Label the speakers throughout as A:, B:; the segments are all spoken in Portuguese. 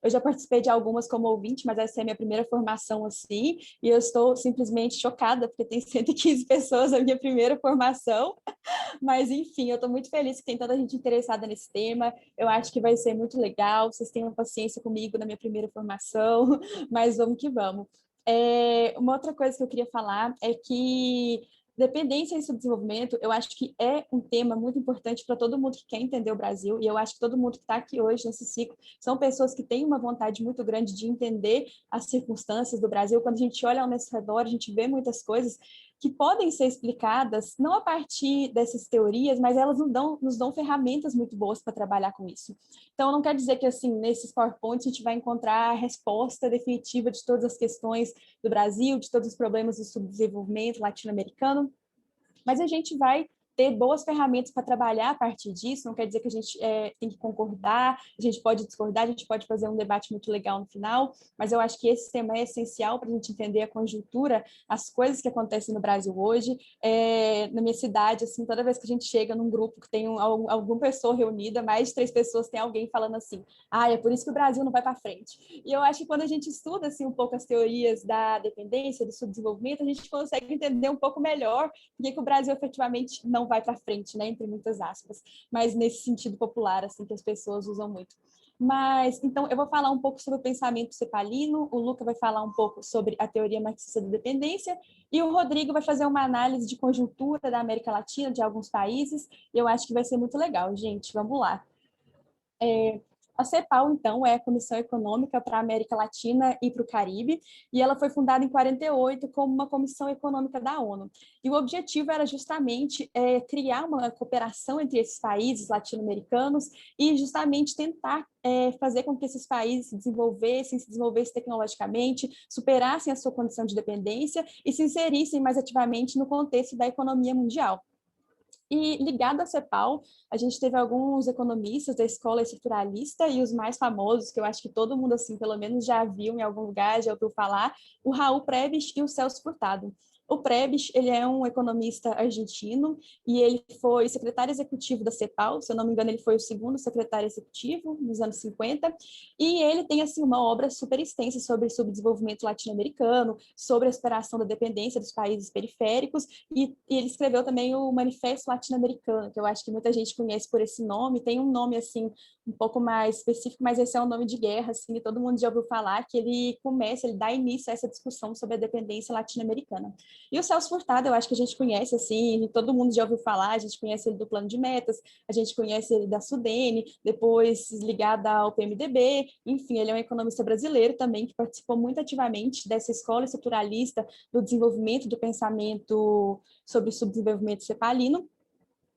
A: Eu já participei de algumas como ouvinte, mas essa é a minha primeira formação assim, e eu estou simplesmente chocada, porque tem 115 pessoas na minha primeira formação, mas enfim, eu estou muito feliz que tem tanta gente interessada nesse tema, eu acho que vai ser muito legal, vocês tenham paciência comigo na minha primeira formação, mas vamos que vamos. Uma outra coisa que eu queria falar é que dependência e subdesenvolvimento, eu acho que é um tema muito importante para todo mundo que quer entender o Brasil, e eu acho que todo mundo que está aqui hoje nesse ciclo são pessoas que têm uma vontade muito grande de entender as circunstâncias do Brasil. Quando a gente olha ao nosso redor, a gente vê muitas coisas que podem ser explicadas não a partir dessas teorias, mas elas nos dão ferramentas muito boas para trabalhar com isso. Então, não quer dizer que, assim, nesses PowerPoints a gente vai encontrar a resposta definitiva de todas as questões do Brasil, de todos os problemas do subdesenvolvimento latino-americano, mas a gente vai ter boas ferramentas para trabalhar a partir disso, não quer dizer que a gente tem que concordar, a gente pode discordar, a gente pode fazer um debate muito legal no final, mas eu acho que esse tema é essencial para a gente entender a conjuntura, as coisas que acontecem no Brasil hoje. Na minha cidade, assim, toda vez que a gente chega num grupo que tem alguma pessoa reunida, mais de 3 pessoas, tem alguém falando assim, é por isso que o Brasil não vai para frente. E eu acho que quando a gente estuda assim, um pouco as teorias da dependência, do subdesenvolvimento, a gente consegue entender um pouco melhor por que o Brasil efetivamente não vai para frente, né, entre muitas aspas, mas nesse sentido popular, assim, que as pessoas usam muito. Mas, então, eu vou falar um pouco sobre o pensamento cepalino, o Luca vai falar um pouco sobre a teoria marxista da dependência, e o Rodrigo vai fazer uma análise de conjuntura da América Latina, de alguns países, e eu acho que vai ser muito legal, gente, vamos lá. A CEPAL, então, é a Comissão Econômica para a América Latina e para o Caribe, e ela foi fundada em 48 como uma comissão econômica da ONU. E o objetivo era justamente criar uma cooperação entre esses países latino-americanos e justamente tentar fazer com que esses países se desenvolvessem tecnologicamente, superassem a sua condição de dependência e se inserissem mais ativamente no contexto da economia mundial. E ligado à CEPAL, a gente teve alguns economistas da escola estruturalista e os mais famosos, que eu acho que todo mundo, assim, pelo menos já viu em algum lugar, já ouviu falar, o Raul Prebisch e o Celso Furtado. O Prebisch, ele é um economista argentino e ele foi secretário executivo da CEPAL, se eu não me engano, ele foi o segundo secretário executivo nos anos 50, e ele tem, assim, uma obra super extensa sobre subdesenvolvimento latino-americano, sobre a superação da dependência dos países periféricos, e ele escreveu também o Manifesto Latino-Americano, que eu acho que muita gente conhece por esse nome, tem um nome, assim, um pouco mais específico, mas esse é um nome de guerra, assim, e todo mundo já ouviu falar, que ele dá início a essa discussão sobre a dependência latino-americana. E o Celso Furtado, eu acho que a gente conhece, assim, todo mundo já ouviu falar, a gente conhece ele do Plano de Metas, a gente conhece ele da Sudene, depois ligado ao PMDB, enfim, ele é um economista brasileiro também, que participou muito ativamente dessa escola estruturalista do desenvolvimento do pensamento sobre o subdesenvolvimento cepalino.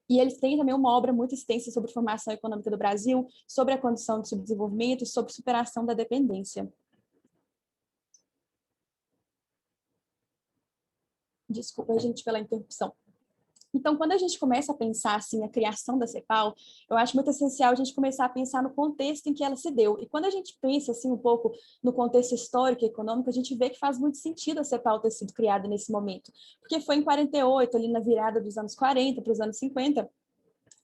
A: E eles têm também uma obra muito extensa sobre formação econômica do Brasil, sobre a condição de subdesenvolvimento, sobre superação da dependência. Desculpa, gente, pela interrupção. Então, quando a gente começa a pensar assim, a criação da CEPAL, eu acho muito essencial a gente começar a pensar no contexto em que ela se deu. E quando a gente pensa assim, um pouco no contexto histórico e econômico, a gente vê que faz muito sentido a CEPAL ter sido criada nesse momento. Porque foi em 48, ali na virada dos anos 40 para os anos 50,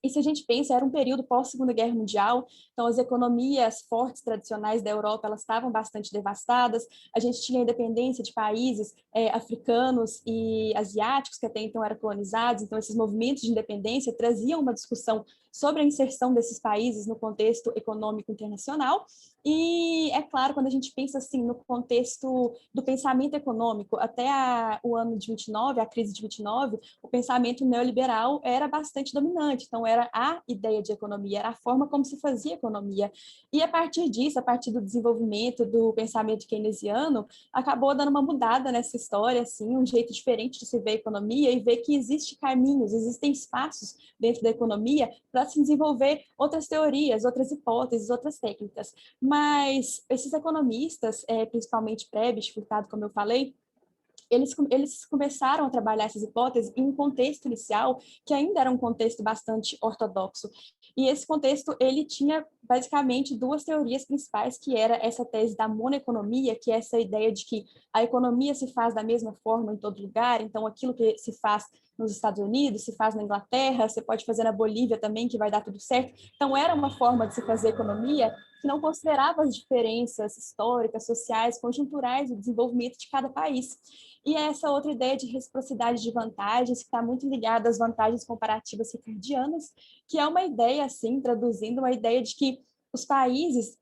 A: e se a gente pensa, era um período pós-Segunda Guerra Mundial, então as economias fortes tradicionais da Europa elas estavam bastante devastadas, a gente tinha a independência de países africanos e asiáticos que até então eram colonizados, então esses movimentos de independência traziam uma discussão sobre a inserção desses países no contexto econômico internacional, e é claro, quando a gente pensa assim no contexto do pensamento econômico, até o ano de 29, a crise de 29, o pensamento neoliberal era bastante dominante, então era a ideia de economia, era a forma como se fazia economia. E a partir disso, a partir do desenvolvimento do pensamento keynesiano, acabou dando uma mudada nessa história, assim, um jeito diferente de se ver a economia e ver que existem caminhos, existem espaços dentro da economia para se desenvolver outras teorias, outras hipóteses, outras técnicas. Mas esses economistas, principalmente Prebisch, Furtado, como eu falei, eles começaram a trabalhar essas hipóteses em um contexto inicial que ainda era um contexto bastante ortodoxo. E esse contexto, ele tinha basicamente duas teorias principais, que era essa tese da monoeconomia, que é essa ideia de que a economia se faz da mesma forma em todo lugar, então aquilo que se faz nos Estados Unidos, se faz na Inglaterra, você pode fazer na Bolívia também, que vai dar tudo certo. Então era uma forma de se fazer economia que não considerava as diferenças históricas, sociais, conjunturais do desenvolvimento de cada país. E essa outra ideia de reciprocidade de vantagens, que está muito ligada às vantagens comparativas ricardianas, que é uma ideia, assim, traduzindo, uma ideia de que os países,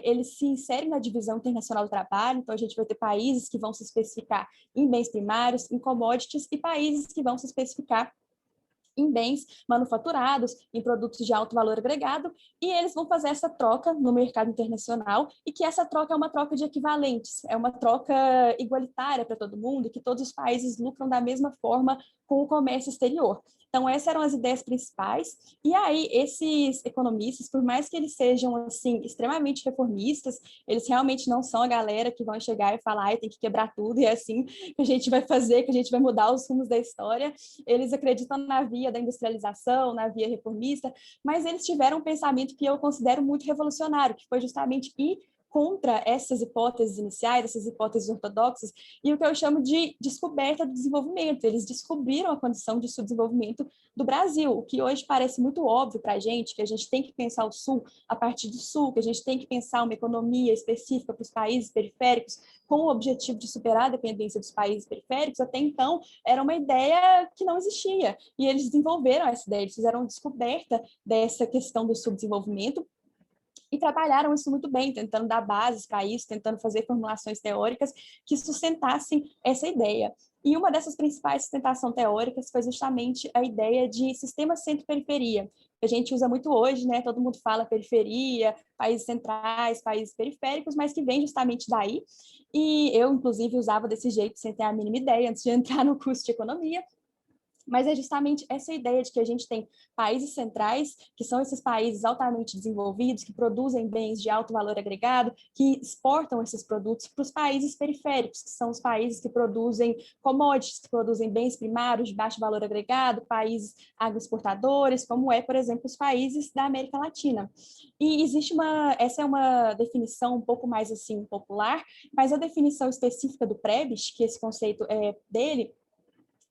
A: eles se inserem na divisão internacional do trabalho, então a gente vai ter países que vão se especificar em bens primários, em commodities, e países que vão se especificar em bens manufaturados, em produtos de alto valor agregado, e eles vão fazer essa troca no mercado internacional, e que essa troca é uma troca de equivalentes, é uma troca igualitária para todo mundo, e que todos os países lucram da mesma forma com o comércio exterior. Então, essas eram as ideias principais, e aí esses economistas, por mais que eles sejam, assim, extremamente reformistas, eles realmente não são a galera que vão chegar e falar, ai, tem que quebrar tudo, e é assim que a gente vai fazer, que a gente vai mudar os rumos da história. Eles acreditam na via da industrialização, na via reformista, mas eles tiveram um pensamento que eu considero muito revolucionário, que foi justamente ir contra essas hipóteses iniciais, essas hipóteses ortodoxas, e o que eu chamo de descoberta do desenvolvimento. Eles descobriram a condição de subdesenvolvimento do Brasil, o que hoje parece muito óbvio para a gente, que a gente tem que pensar o Sul a partir do Sul, que a gente tem que pensar uma economia específica para os países periféricos, com o objetivo de superar a dependência dos países periféricos. Até então, era uma ideia que não existia, e eles desenvolveram essa ideia, eles fizeram descoberta dessa questão do subdesenvolvimento, e trabalharam isso muito bem, tentando dar bases para isso, tentando fazer formulações teóricas que sustentassem essa ideia. E uma dessas principais sustentações teóricas foi justamente a ideia de sistema centro-periferia, que a gente usa muito hoje, né? Todo mundo fala periferia, países centrais, países periféricos, mas que vem justamente daí. E eu, inclusive, usava desse jeito sem ter a mínima ideia antes de entrar no curso de economia. Mas é justamente essa ideia de que a gente tem países centrais, que são esses países altamente desenvolvidos, que produzem bens de alto valor agregado, que exportam esses produtos para os países periféricos, que são os países que produzem commodities, que produzem bens primários de baixo valor agregado, países agroexportadores, como é, por exemplo, os países da América Latina. E existe essa é uma definição um pouco mais assim popular, mas a definição específica do Prebisch, que esse conceito é dele,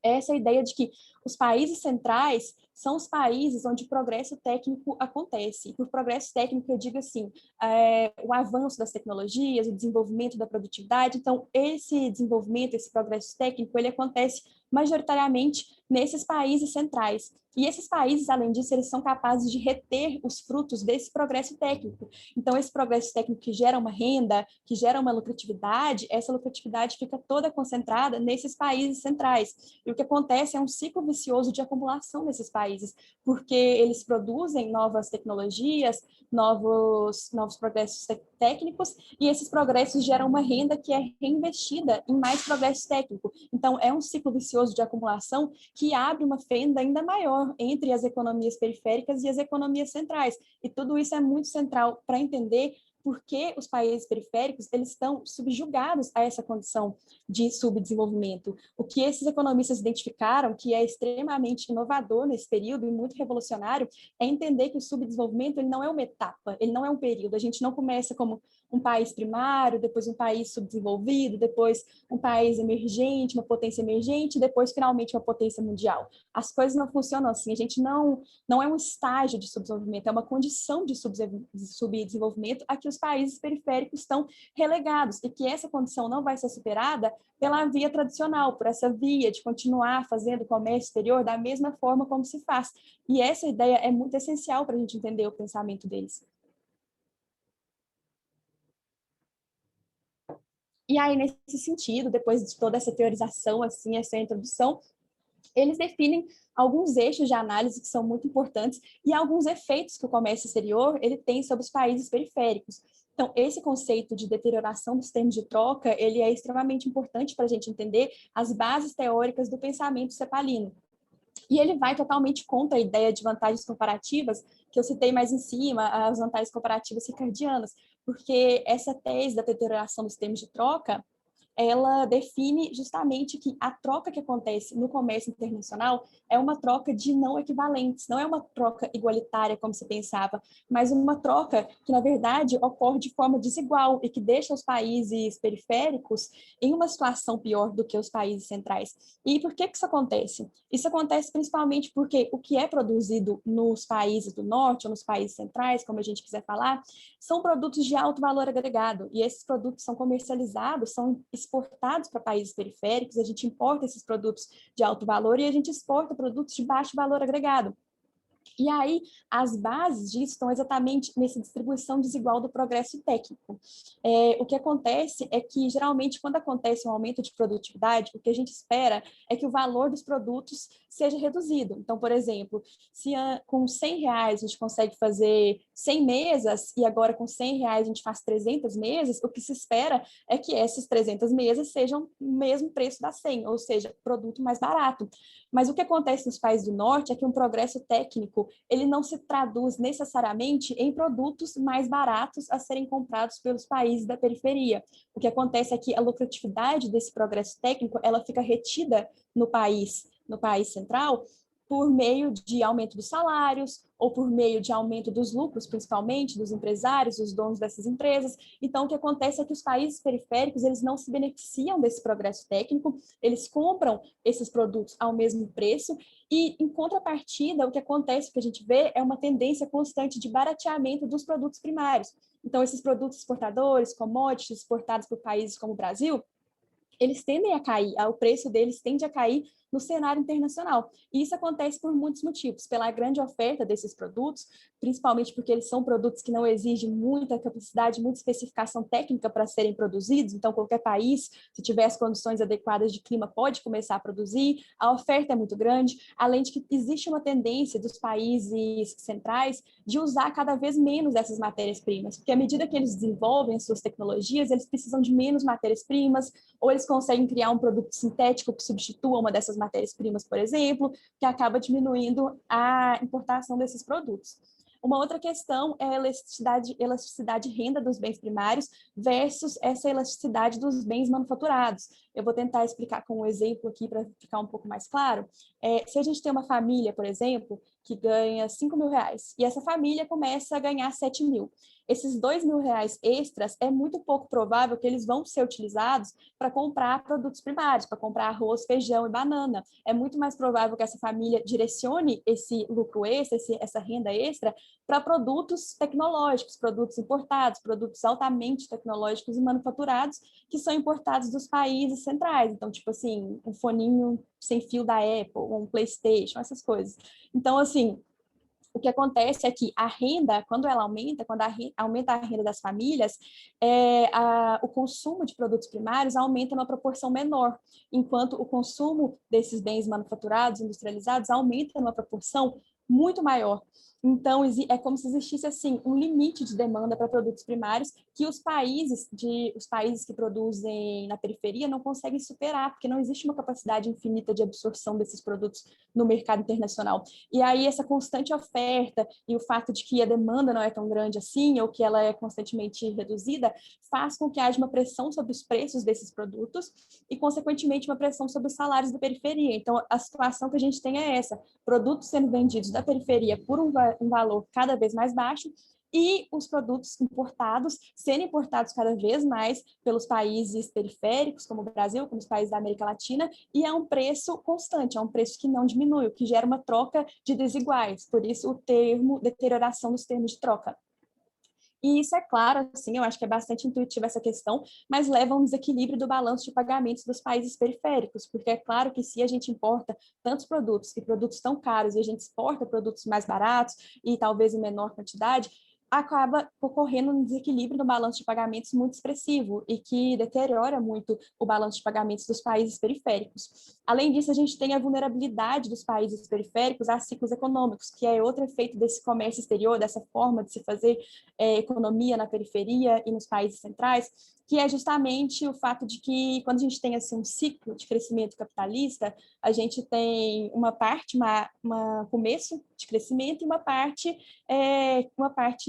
A: é essa ideia de que os países centrais são os países onde o progresso técnico acontece. E por progresso técnico eu digo assim, o avanço das tecnologias, o desenvolvimento da produtividade. Então, esse desenvolvimento, esse progresso técnico, ele acontece majoritariamente nesses países centrais. E esses países, além disso, eles são capazes de reter os frutos desse progresso técnico. Então, esse progresso técnico que gera uma renda, que gera uma lucratividade, essa lucratividade fica toda concentrada nesses países centrais. E o que acontece é um ciclo vicioso de acumulação nesses países, porque eles produzem novas tecnologias, novos progressos técnicos, e esses progressos geram uma renda que é reinvestida em mais progresso técnico. Então, é um ciclo vicioso de acumulação que abre uma fenda ainda maior entre as economias periféricas e as economias centrais. E tudo isso é muito central para entender porque os países periféricos eles estão subjugados a essa condição de subdesenvolvimento. O que esses economistas identificaram, que é extremamente inovador nesse período e muito revolucionário, é entender que o subdesenvolvimento ele não é uma etapa, ele não é um período. A gente não começa como um país primário, depois um país subdesenvolvido, depois um país emergente, uma potência emergente, depois finalmente uma potência mundial. As coisas não funcionam assim. A gente não é um estágio de subdesenvolvimento, é uma condição de subdesenvolvimento a que os países periféricos estão relegados e que essa condição não vai ser superada pela via tradicional, por essa via de continuar fazendo comércio exterior da mesma forma como se faz. E essa ideia é muito essencial para a gente entender o pensamento deles. E aí, nesse sentido, depois de toda essa teorização, assim, essa introdução, eles definem alguns eixos de análise que são muito importantes e alguns efeitos que o comércio exterior ele tem sobre os países periféricos. Então, esse conceito de deterioração dos termos de troca, ele é extremamente importante para a gente entender as bases teóricas do pensamento cepalino. E ele vai totalmente contra a ideia de vantagens comparativas, que eu citei mais em cima, as vantagens comparativas ricardianas, porque essa tese da deterioração dos termos de troca, ela define justamente que a troca que acontece no comércio internacional é uma troca de não equivalentes, não é uma troca igualitária, como se pensava, mas uma troca que, na verdade, ocorre de forma desigual e que deixa os países periféricos em uma situação pior do que os países centrais. E por que isso acontece? Isso acontece principalmente porque o que é produzido nos países do norte ou nos países centrais, como a gente quiser falar, são produtos de alto valor agregado, e esses produtos são comercializados, são exportados para países periféricos, a gente importa esses produtos de alto valor e a gente exporta produtos de baixo valor agregado. E aí, as bases disso estão exatamente nessa distribuição desigual do progresso técnico. O que acontece é que, geralmente, quando acontece um aumento de produtividade, o que a gente espera é que o valor dos produtos seja reduzido. Então, por exemplo, se com R$ 100 a gente consegue fazer 100 mesas e agora com R$ 100 a gente faz 300 mesas, o que se espera é que essas 300 mesas sejam o mesmo preço das 100, ou seja, produto mais barato. Mas o que acontece nos países do norte é que um progresso técnico ele não se traduz necessariamente em produtos mais baratos a serem comprados pelos países da periferia. O que acontece é que a lucratividade desse progresso técnico ela fica retida no país central, por meio de aumento dos salários ou por meio de aumento dos lucros, principalmente dos empresários, dos donos dessas empresas. Então, o que acontece é que os países periféricos eles não se beneficiam desse progresso técnico, eles compram esses produtos ao mesmo preço e, em contrapartida, o que acontece, o que a gente vê, é uma tendência constante de barateamento dos produtos primários. Então, esses produtos exportadores, commodities exportados por países como o Brasil, eles tendem a cair, o preço deles tende a cair no cenário internacional. E isso acontece por muitos motivos, pela grande oferta desses produtos, principalmente porque eles são produtos que não exigem muita capacidade, muita especificação técnica para serem produzidos, então qualquer país, se tiver as condições adequadas de clima, pode começar a produzir, a oferta é muito grande, além de que existe uma tendência dos países centrais de usar cada vez menos dessas matérias-primas, porque à medida que eles desenvolvem as suas tecnologias, eles precisam de menos matérias-primas, ou eles conseguem criar um produto sintético que substitua uma dessas matérias-primas, por exemplo, que acaba diminuindo a importação desses produtos. Uma outra questão é a elasticidade de renda dos bens primários versus essa elasticidade dos bens manufaturados. Eu vou tentar explicar com um exemplo aqui para ficar um pouco mais claro. Se a gente tem uma família, por exemplo, que ganha R$ 5.000 e essa família começa a ganhar 7.000. Esses R$ 2.000 extras é muito pouco provável que eles vão ser utilizados para comprar produtos primários, para comprar arroz, feijão e banana. É muito mais provável que essa família direcione esse lucro extra, essa renda extra, para produtos tecnológicos, produtos importados, produtos altamente tecnológicos e manufaturados, que são importados dos países centrais. Então, tipo assim, um foninho sem fio da Apple, um PlayStation, essas coisas. Então, assim, o que acontece é que a renda, quando ela aumenta, aumenta a renda das famílias, o consumo de produtos primários aumenta numa proporção menor, enquanto o consumo desses bens manufaturados, industrializados, aumenta numa proporção muito maior. Então, é como se existisse assim um limite de demanda para produtos primários que os países que produzem na periferia não conseguem superar, porque não existe uma capacidade infinita de absorção desses produtos no mercado internacional. E aí essa constante oferta e o fato de que a demanda não é tão grande assim, ou que ela é constantemente reduzida, faz com que haja uma pressão sobre os preços desses produtos e, consequentemente, uma pressão sobre os salários da periferia. Então, a situação que a gente tem é essa: produtos sendo vendidos da periferia por um valor cada vez mais baixo, e os produtos importados sendo importados cada vez mais pelos países periféricos, como o Brasil, como os países da América Latina, e é um preço constante, é um preço que não diminui, o que gera uma troca de desiguais, por isso o termo deterioração dos termos de troca. E isso é claro, assim, eu acho que é bastante intuitiva essa questão, mas leva a um desequilíbrio do balanço de pagamentos dos países periféricos, porque é claro que se a gente importa tantos produtos e produtos tão caros e a gente exporta produtos mais baratos e talvez em menor quantidade, acaba ocorrendo um desequilíbrio no balanço de pagamentos muito expressivo e que deteriora muito o balanço de pagamentos dos países periféricos. Além disso, a gente tem a vulnerabilidade dos países periféricos a ciclos econômicos, que é outro efeito desse comércio exterior, dessa forma de se fazer economia na periferia e nos países centrais, que é justamente o fato de que, quando a gente tem assim, um ciclo de crescimento capitalista, a gente tem uma parte, começo de crescimento e uma parte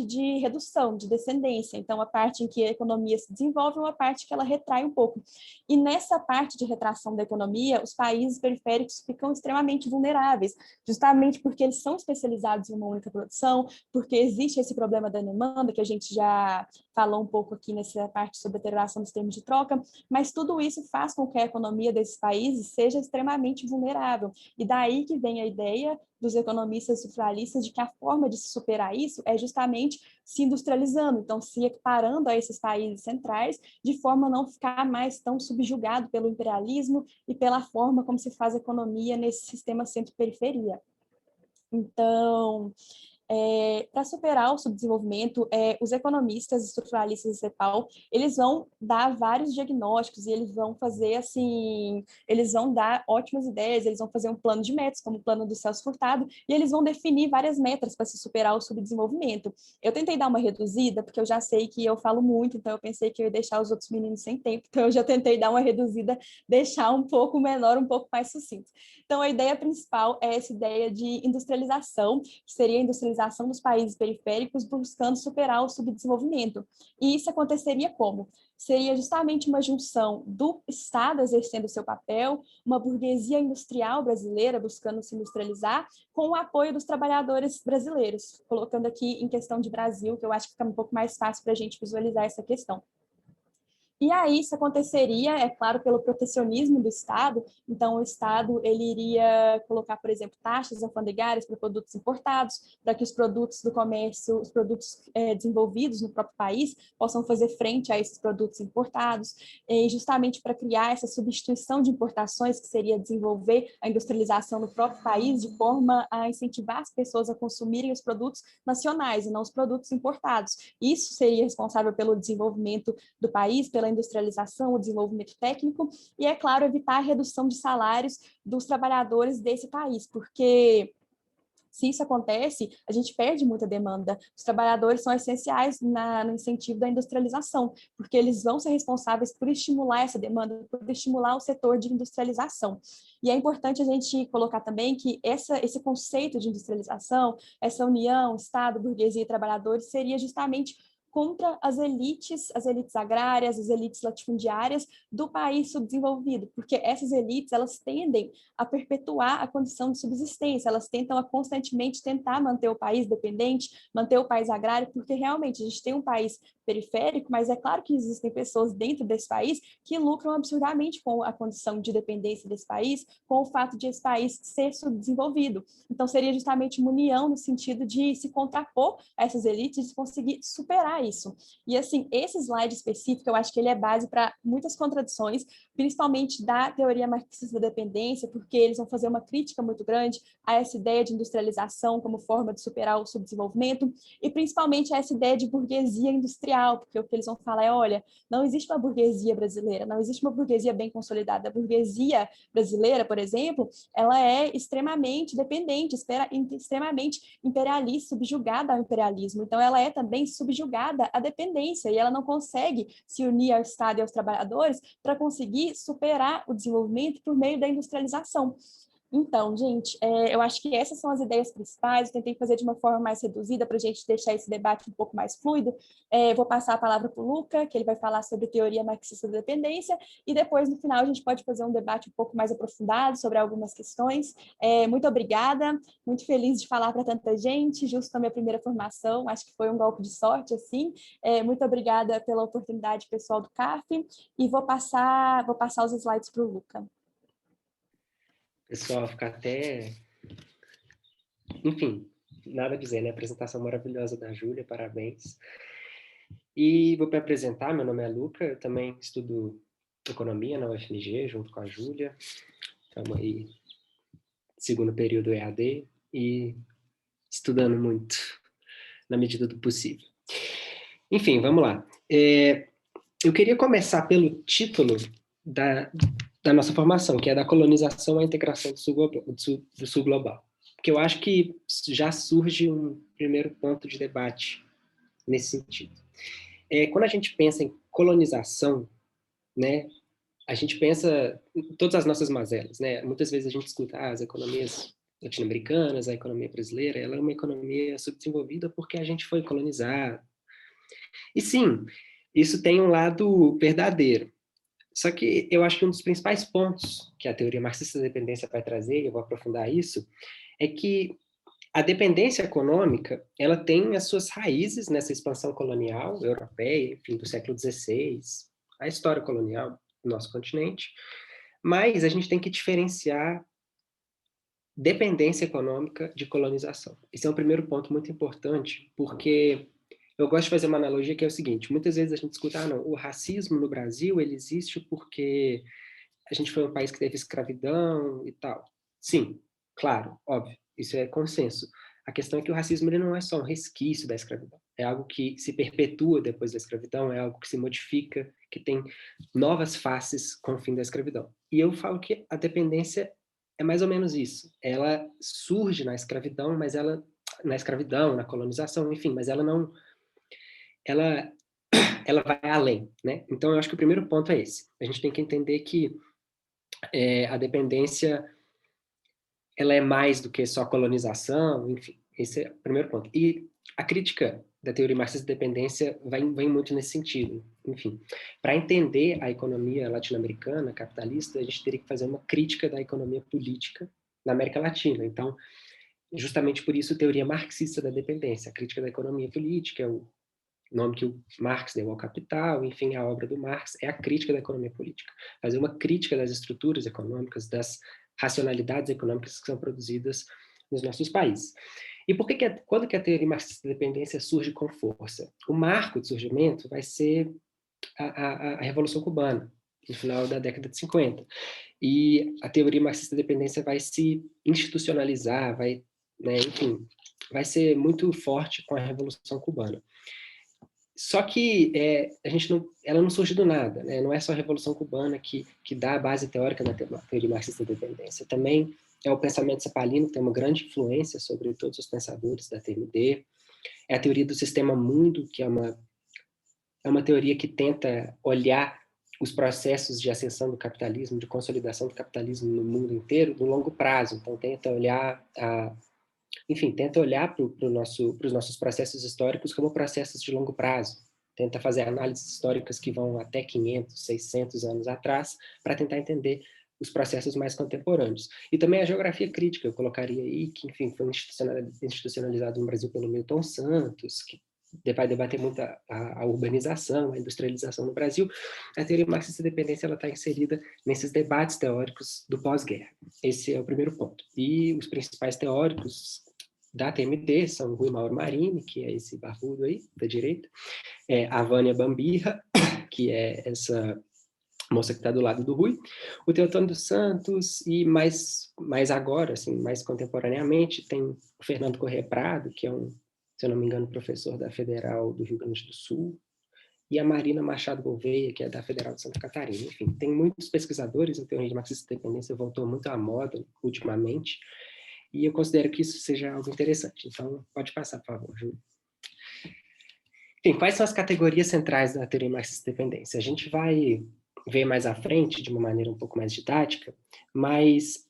A: de redução, de descendência. Então, a parte em que a economia se desenvolve, uma parte que ela retrai um pouco. E nessa parte de retração da economia, os países periféricos ficam extremamente vulneráveis, justamente porque eles são especializados em uma única produção, porque existe esse problema da demanda, que a gente já falou um pouco aqui nessa parte sobre a deterioração dos termos de troca, mas tudo isso faz com que a economia desses países seja extremamente vulnerável. E daí que vem a ideia dos economistas estruturalistas de que a forma de se superar isso é justamente se industrializando, então se equiparando a esses países centrais, de forma a não ficar mais tão subjugado pelo imperialismo e pela forma como se faz a economia nesse sistema centro-periferia. Então, para superar o subdesenvolvimento, os economistas estruturalistas do CEPAL, eles vão dar vários diagnósticos e eles vão fazer assim, eles vão dar ótimas ideias, eles vão fazer um plano de metas, como o plano do Celso Furtado, e eles vão definir várias metas para se superar o subdesenvolvimento. Eu tentei dar uma reduzida, porque eu já sei que eu falo muito, então eu pensei que eu ia deixar os outros meninos sem tempo, então eu já tentei dar uma reduzida, deixar um pouco menor, um pouco mais sucinto. Então, a ideia principal é essa ideia de industrialização, que seria a industrialização dos países periféricos buscando superar o subdesenvolvimento. E isso aconteceria como? Seria justamente uma junção do Estado exercendo seu papel, uma burguesia industrial brasileira buscando se industrializar, com o apoio dos trabalhadores brasileiros, colocando aqui em questão de Brasil, que eu acho que fica um pouco mais fácil para a gente visualizar essa questão. E aí isso aconteceria, é claro, pelo protecionismo do Estado. Então, o Estado ele iria colocar, por exemplo, taxas alfandegárias para produtos importados, para que os produtos do comércio, os produtos desenvolvidos no próprio país, possam fazer frente a esses produtos importados, e justamente para criar essa substituição de importações, que seria desenvolver a industrialização no próprio país, de forma a incentivar as pessoas a consumirem os produtos nacionais e não os produtos importados. Isso seria responsável pelo desenvolvimento do país, pela industrialização, o desenvolvimento técnico e, é claro, evitar a redução de salários dos trabalhadores desse país, porque se isso acontece, a gente perde muita demanda. Os trabalhadores são essenciais no incentivo da industrialização, porque eles vão ser responsáveis por estimular essa demanda, por estimular o setor de industrialização. E é importante a gente colocar também que esse conceito de industrialização, essa união, Estado, burguesia e trabalhadores, seria justamente contra as elites agrárias, as elites latifundiárias do país subdesenvolvido, porque essas elites, elas tendem a perpetuar a condição de subsistência, elas tentam constantemente tentar manter o país dependente, manter o país agrário, porque realmente a gente tem um país periférico, mas é claro que existem pessoas dentro desse país que lucram absurdamente com a condição de dependência desse país, com o fato de esse país ser subdesenvolvido. Então, seria justamente uma união no sentido de se contrapor a essas elites e conseguir superar isso. E, assim, esse slide específico, eu acho que ele é base para muitas contradições, principalmente da teoria marxista da dependência, porque eles vão fazer uma crítica muito grande a essa ideia de industrialização como forma de superar o subdesenvolvimento, e principalmente a essa ideia de burguesia industrial, porque o que eles vão falar é, olha, não existe uma burguesia brasileira, não existe uma burguesia bem consolidada. A burguesia brasileira, por exemplo, ela é extremamente dependente, extremamente imperialista, subjugada ao imperialismo. Então, ela é também subjugada à dependência e ela não consegue se unir ao Estado e aos trabalhadores para conseguir superar o desenvolvimento por meio da industrialização. Então, gente, eu acho que essas são as ideias principais. Eu tentei fazer de uma forma mais reduzida para a gente deixar esse debate um pouco mais fluido. Vou passar a palavra para o Luca, que ele vai falar sobre teoria marxista da dependência, e depois, no final, a gente pode fazer um debate um pouco mais aprofundado sobre algumas questões. Muito obrigada, muito feliz de falar para tanta gente, justo na minha primeira formação, acho que foi um golpe de sorte, assim. Muito obrigada pela oportunidade, pessoal do CAF, e vou passar os slides para o Luca.
B: Pessoal, fica até... Enfim, nada a dizer, né? Apresentação maravilhosa da Júlia, parabéns. E vou me apresentar, meu nome é Luca, eu também estudo economia na UFMG, junto com a Júlia. Estamos aí, segundo período EAD, e estudando muito, na medida do possível. Enfim, vamos lá. Eu queria começar pelo título da nossa formação, que é da colonização à integração do sul global, porque eu acho que já surge um primeiro ponto de debate nesse sentido. Quando a gente pensa em colonização, né, a gente pensa em todas as nossas mazelas, né? Muitas vezes a gente escuta as economias latino-americanas, a economia brasileira, ela é uma economia subdesenvolvida porque a gente foi colonizado. E sim, isso tem um lado verdadeiro. Só que eu acho que um dos principais pontos que a teoria marxista da dependência vai trazer, e eu vou aprofundar isso, é que a dependência econômica, ela tem as suas raízes nessa expansão colonial europeia, enfim, do século XVI, a história colonial do nosso continente, mas a gente tem que diferenciar dependência econômica de colonização. Esse é um primeiro ponto muito importante, porque eu gosto de fazer uma analogia que é o seguinte, muitas vezes a gente escuta, não, o racismo no Brasil, ele existe porque a gente foi um país que teve escravidão e tal. Sim, claro, óbvio, isso é consenso. A questão é que o racismo ele não é só um resquício da escravidão, é algo que se perpetua depois da escravidão, é algo que se modifica, que tem novas faces com o fim da escravidão. E eu falo que a dependência é mais ou menos isso. Ela surge na escravidão, mas ela na escravidão, na colonização, enfim, mas ela não, ela vai além, né? Então eu acho que o primeiro ponto é esse. A gente tem que entender que a dependência ela é mais do que só colonização, enfim, esse é o primeiro ponto. E a crítica da teoria marxista da dependência vem muito nesse sentido. Enfim, para entender a economia latino-americana, capitalista, a gente teria que fazer uma crítica da economia política na América Latina. Então, justamente por isso, teoria marxista da dependência, a crítica da economia política, é o nome que o Marx deu ao Capital, enfim, a obra do Marx é a crítica da economia política. Fazer uma crítica das estruturas econômicas, das racionalidades econômicas que são produzidas nos nossos países. E por que quando que a teoria marxista da dependência surge com força? O marco de surgimento vai ser a Revolução Cubana, no final da década de 50. E a teoria marxista da dependência vai se institucionalizar, vai, né, enfim, vai ser muito forte com a Revolução Cubana. Só que ela não surge do nada, né? Não é só a Revolução Cubana que dá a base teórica da teoria marxista da dependência. Também é o pensamento cepalino, que tem uma grande influência sobre todos os pensadores da TMD. É a teoria do sistema mundo, que é uma teoria que tenta olhar os processos de ascensão do capitalismo, de consolidação do capitalismo no mundo inteiro, no longo prazo. Então, tenta olhar tenta olhar para os nossos processos históricos como processos de longo prazo. Tenta fazer análises históricas que vão até 500, 600 anos atrás, para tentar entender os processos mais contemporâneos. E também a geografia crítica, eu colocaria aí, que, enfim, foi institucionalizado no Brasil pelo Milton Santos, que vai debater muito a urbanização, a industrialização no Brasil. A teoria marxista da dependência está inserida nesses debates teóricos do pós-guerra. Esse é o primeiro ponto. E os principais teóricos da TMD são Rui Mauro Marini, que é esse barbudo aí, da direita, a Vânia Bambirra, que é essa moça que está do lado do Rui, o Teotônio dos Santos, e mais agora, assim, mais contemporaneamente, tem o Fernando Corrêa Prado, que é se eu não me engano, professor da Federal do Rio Grande do Sul, e a Marina Machado Gouveia, que é da Federal de Santa Catarina. Enfim, tem muitos pesquisadores, a teoria de marxista dependência voltou muito à moda ultimamente, e eu considero que isso seja algo interessante. Então, pode passar, por favor, Júlio. Enfim, quais são as categorias centrais da teoria marxista dependência? A gente vai ver mais à frente, de uma maneira um pouco mais didática, mas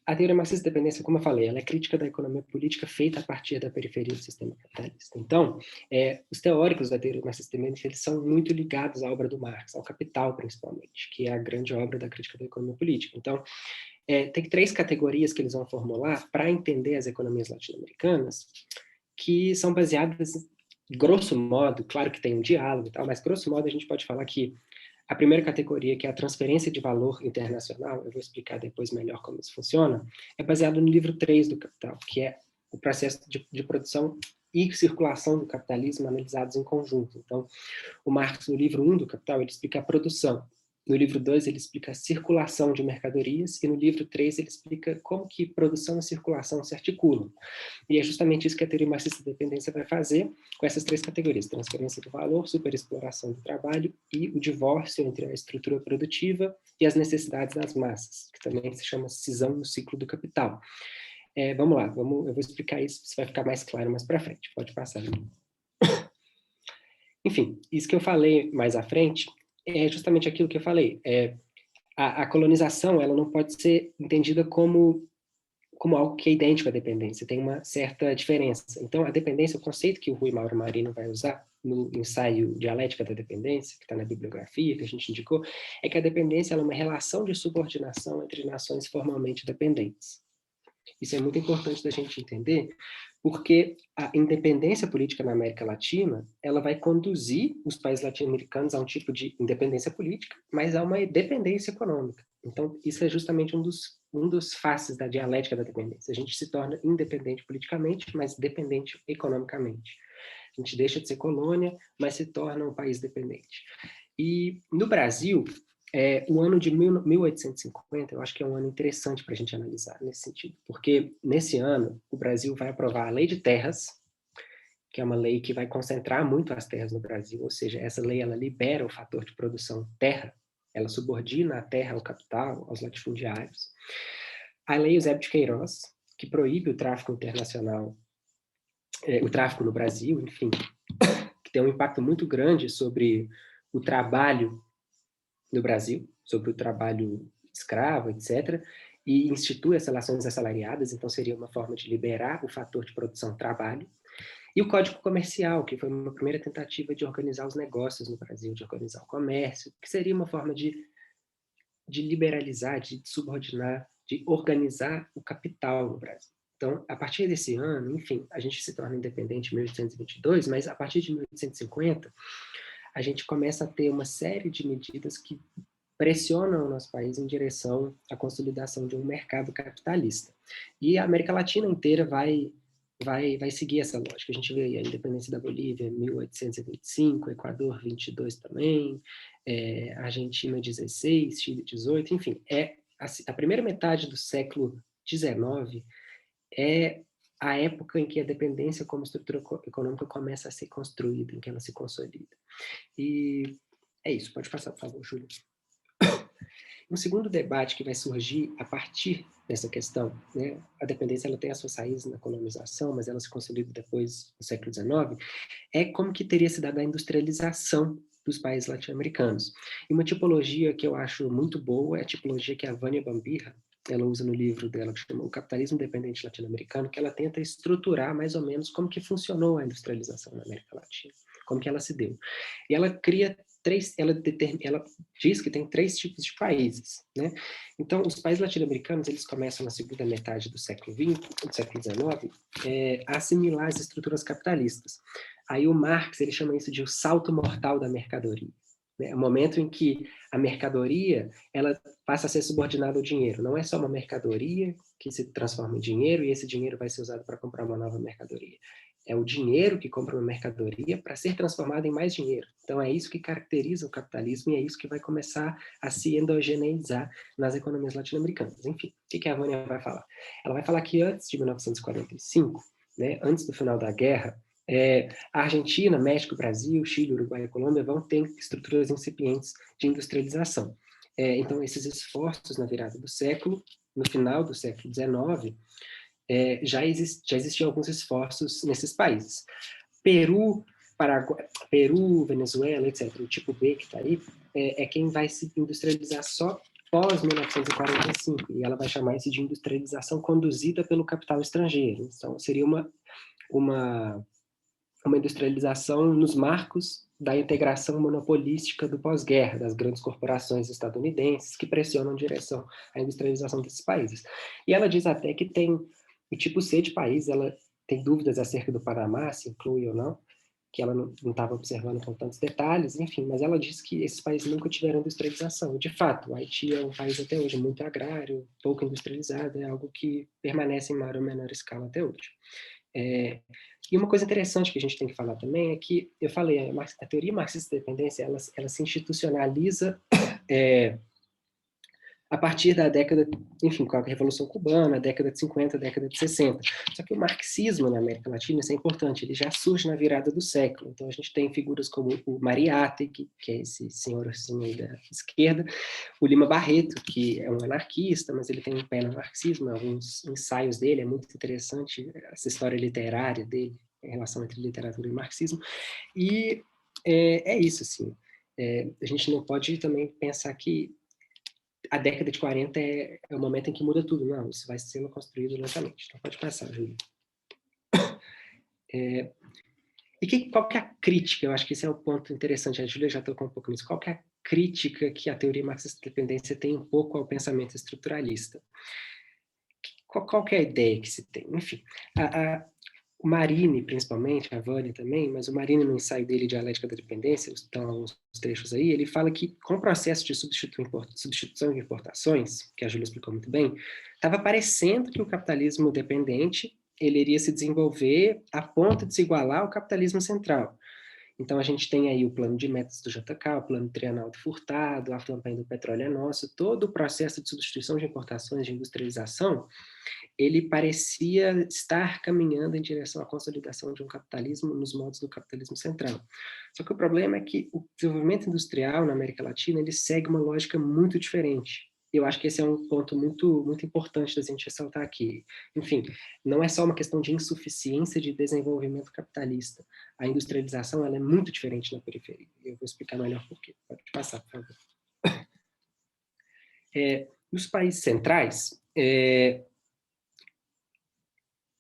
B: a teoria marxista dependência, como eu falei, ela é crítica da economia política feita a partir da periferia do sistema capitalista. Então, os teóricos da teoria marxista dependência, eles são muito ligados à obra do Marx, ao Capital, principalmente, que é a grande obra da crítica da economia política. Então, tem 3 categorias que eles vão formular para entender as economias latino-americanas, que são baseadas, grosso modo, claro que tem um diálogo e tal, mas grosso modo a gente pode falar que a primeira categoria, que é a transferência de valor internacional, eu vou explicar depois melhor como isso funciona, é baseado no livro 3 do Capital, que é o processo de produção e circulação do capitalismo analisados em conjunto. Então, o Marx, no livro 1 do Capital, ele explica a produção. No livro 2, ele explica a circulação de mercadorias, e no livro 3, ele explica como que produção e circulação se articulam. E é justamente isso que a teoria marxista da dependência vai fazer com essas 3 categorias: transferência do valor, superexploração do trabalho e o divórcio entre a estrutura produtiva e as necessidades das massas, que também se chama cisão no ciclo do capital. Vamos lá, eu vou explicar isso, isso vai ficar mais claro mais para frente. Pode passar. Enfim, isso que eu falei mais à frente é justamente aquilo que eu falei. A colonização, ela não pode ser entendida como algo que é idêntico à dependência, tem uma certa diferença. Então, a dependência, o conceito que o Rui Mauro Marino vai usar no ensaio Dialética da Dependência, que está na bibliografia, que a gente indicou, é que a dependência ela é uma relação de subordinação entre nações formalmente dependentes. Isso é muito importante da gente entender, porque a independência política na América Latina, ela vai conduzir os países latino-americanos a um tipo de independência política, mas a uma dependência econômica. Então, isso é justamente um dos faces da dialética da dependência. A gente se torna independente politicamente, mas dependente economicamente. A gente deixa de ser colônia, mas se torna um país dependente. E no Brasil, o ano de 1850, eu acho que é um ano interessante para a gente analisar nesse sentido, porque nesse ano o Brasil vai aprovar a Lei de Terras, que é uma lei que vai concentrar muito as terras no Brasil, ou seja, essa lei ela libera o fator de produção terra, ela subordina a terra ao capital, aos latifundiários. A Lei Eusébio de Queiroz, que proíbe o tráfico internacional, o tráfico no Brasil, enfim, que tem um impacto muito grande sobre o trabalho no Brasil, sobre o trabalho escravo, etc., e institui as relações assalariadas, então seria uma forma de liberar o fator de produção trabalho. E o Código Comercial, que foi uma primeira tentativa de organizar os negócios no Brasil, de organizar o comércio, que seria uma forma de liberalizar, de subordinar, de organizar o capital no Brasil. Então, a partir desse ano, enfim, a gente se torna independente em 1822, mas a partir de 1850, a gente começa a ter uma série de medidas que pressionam o nosso país em direção à consolidação de um mercado capitalista. E a América Latina inteira vai seguir essa lógica. A gente vê aí a independência da Bolívia em 1825, Equador 22 também, Argentina 16, Chile 18, enfim, a primeira metade do século XIX é a época em que a dependência como estrutura econômica começa a ser construída, em que ela se consolida. E é isso, pode passar, por favor, Júlio. Um segundo debate que vai surgir a partir dessa questão, né? A dependência ela tem as suas raízes na colonização, mas ela se consolida depois do século XIX, é como que teria se dado a industrialização dos países latino-americanos. E uma tipologia que eu acho muito boa é a tipologia que a Vânia Bambirra ela usa no livro dela, que chama O Capitalismo Dependente Latino-Americano, que ela tenta estruturar mais ou menos como que funcionou a industrialização na América Latina, como que ela se deu. E ela cria ela diz que tem 3 tipos de países, né? Então, os países latino-americanos, eles começam na segunda metade do século XX, do século XIX, a assimilar as estruturas capitalistas. Aí o Marx, ele chama isso de o salto mortal da mercadoria. Né? O momento em que a mercadoria, ela passa a ser subordinada ao dinheiro. Não é só uma mercadoria que se transforma em dinheiro e esse dinheiro vai ser usado para comprar uma nova mercadoria. É o dinheiro que compra uma mercadoria para ser transformado em mais dinheiro. Então, é isso que caracteriza o capitalismo e é isso que vai começar a se endogeneizar nas economias latino-americanas. Enfim, o que a Vânia vai falar? Ela vai falar que antes de 1945, né, antes do final da guerra, a Argentina, México, Brasil, Chile, Uruguai e Colômbia vão ter estruturas incipientes de industrialização. Então, esses esforços na virada do século, no final do século XIX, já existiam alguns esforços nesses países. Peru, Paraguai, Peru, Venezuela, etc., o tipo B que está aí, é quem vai se industrializar só pós-1945, e ela vai chamar isso de industrialização conduzida pelo capital estrangeiro. Então, seria uma industrialização nos marcos da integração monopolística do pós-guerra, das grandes corporações estadunidenses que pressionam em direção à industrialização desses países. E ela diz até que tem o tipo C de país, ela tem dúvidas acerca do Panamá, se inclui ou não, que ela não estava observando com tantos detalhes, enfim, mas ela diz que esses países nunca tiveram industrialização. De fato, o Haiti é um país até hoje muito agrário, pouco industrializado, é algo que permanece em maior ou menor escala até hoje. E uma coisa interessante que a gente tem que falar também é que, eu falei, a teoria marxista da dependência, ela se institucionaliza a partir da década, enfim, com a Revolução Cubana, década de 50, década de 60. Só que o marxismo na América Latina, isso é importante, ele já surge na virada do século. Então, a gente tem figuras como o Mariátegui, que é esse senhor assim da esquerda, o Lima Barreto, que é um anarquista, mas ele tem um pé no marxismo, alguns ensaios dele, é muito interessante essa história literária dele, em relação entre literatura e marxismo. E É isso, assim. A gente não pode também pensar que a década de 40 é o momento em que muda tudo. Não, isso vai sendo construído lentamente. Então pode passar, Júlio. Qual que é a crítica? Eu acho que esse é o ponto interessante. A Júlia já tocou um pouco nisso. Qual que é a crítica que a teoria marxista da dependência tem um pouco ao pensamento estruturalista? Qual que é a ideia que se tem? Enfim, o Marini, principalmente, a Vânia também, mas o Marini, no ensaio dele, Dialética da Dependência, estão alguns trechos aí, ele fala que, com o processo de substituição de importações, que a Júlia explicou muito bem, estava parecendo que o capitalismo dependente ele iria se desenvolver a ponto de se igualar ao capitalismo central. Então, a gente tem aí o plano de metas do JK, o plano trienal do Furtado, a campanha do petróleo é nosso, todo o processo de substituição de importações, de industrialização, ele parecia estar caminhando em direção à consolidação de um capitalismo nos modos do capitalismo central. Só que o problema é que o desenvolvimento industrial na América Latina ele segue uma lógica muito diferente. Eu acho que esse é um ponto muito, muito importante da gente ressaltar aqui. Enfim, não é só uma questão de insuficiência de desenvolvimento capitalista. A industrialização ela é muito diferente na periferia. Eu vou explicar melhor por quê. Pode passar, por favor. Nos países centrais,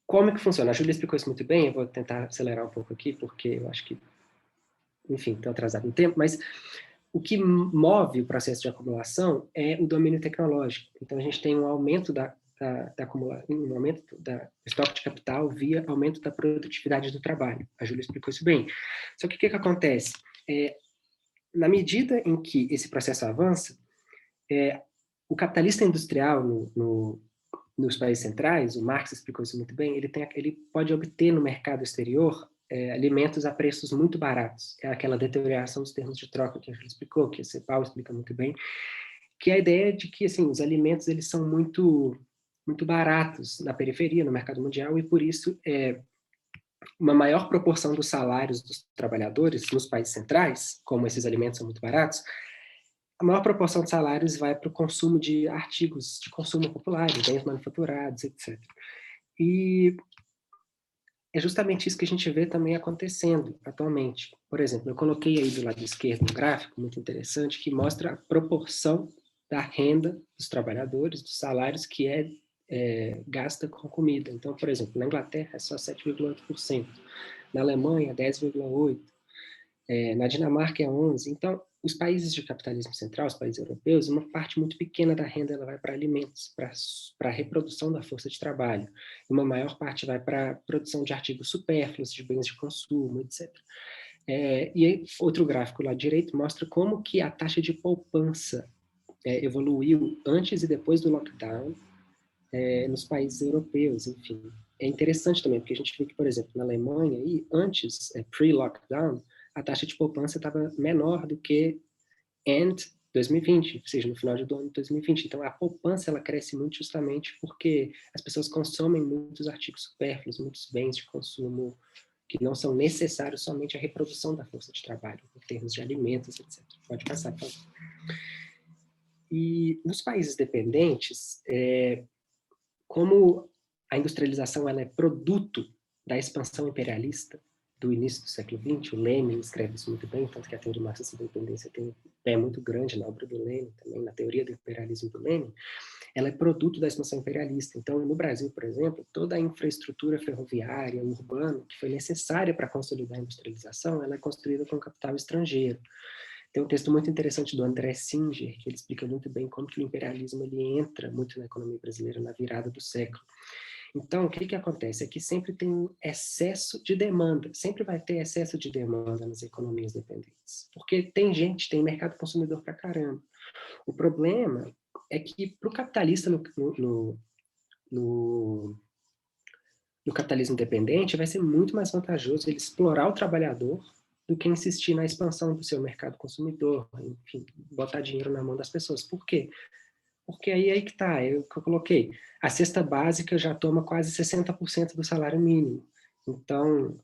B: como é que funciona? A Júlia explicou isso muito bem, eu vou tentar acelerar um pouco aqui, porque eu acho que, enfim, estou atrasado no tempo, mas o que move o processo de acumulação é o domínio tecnológico. Então, a gente tem um aumento um aumento da estoque de capital via aumento da produtividade do trabalho. A Júlia explicou isso bem. Só que o que acontece? Na medida em que esse processo avança, o capitalista industrial nos países centrais, o Marx explicou isso muito bem, ele pode obter no mercado exterior alimentos a preços muito baratos. É aquela deterioração dos termos de troca que a gente explicou, que a Paulo explica muito bem, que é a ideia de que assim, os alimentos eles são muito, muito baratos na periferia, no mercado mundial, e por isso uma maior proporção dos salários dos trabalhadores nos países centrais, como esses alimentos são muito baratos, a maior proporção de salários vai para o consumo de artigos de consumo populares, bens manufaturados, etc. E é justamente isso que a gente vê também acontecendo atualmente. Por exemplo, eu coloquei aí do lado esquerdo um gráfico muito interessante que mostra a proporção da renda dos trabalhadores, dos salários que gasta com comida. Então, por exemplo, na Inglaterra é só 7,8%, na Alemanha 10,8%, na Dinamarca é 11%. Então, os países de capitalismo central, os países europeus, uma parte muito pequena da renda ela vai para alimentos, para a reprodução da força de trabalho. Uma maior parte vai para a produção de artigos supérfluos, de bens de consumo, etc. E aí, outro gráfico lá direito mostra como que a taxa de poupança evoluiu antes e depois do lockdown nos países europeus, enfim. É interessante também, porque a gente vê que, por exemplo, na Alemanha, antes, pre-lockdown, a taxa de poupança estava menor do que end 2020, ou seja, no final do ano de 2020. Então, a poupança ela cresce muito justamente porque as pessoas consomem muitos artigos supérfluos, muitos bens de consumo que não são necessários somente à reprodução da força de trabalho, em termos de alimentos, etc. Pode passar, por favor. E nos países dependentes, como a industrialização ela é produto da expansão imperialista do início do século XX, o Lenin escreve isso muito bem, tanto que a teoria marxista da dependência tem um pé muito grande na obra do Lenin, também na teoria do imperialismo do Lenin, ela é produto da expansão imperialista. Então, no Brasil, por exemplo, toda a infraestrutura ferroviária, urbana, que foi necessária para consolidar a industrialização, ela é construída com capital estrangeiro. Tem um texto muito interessante do André Singer, que ele explica muito bem como que o imperialismo ele entra muito na economia brasileira na virada do século. Então, o que acontece? É que sempre tem um excesso de demanda, sempre vai ter excesso de demanda nas economias dependentes, porque tem mercado consumidor pra caramba. O problema é que para o capitalista no capitalismo dependente vai ser muito mais vantajoso ele explorar o trabalhador do que insistir na expansão do seu mercado consumidor, enfim, botar dinheiro na mão das pessoas. Por quê? Porque aí que está, eu coloquei, a cesta básica já toma quase 60% do salário mínimo. Então,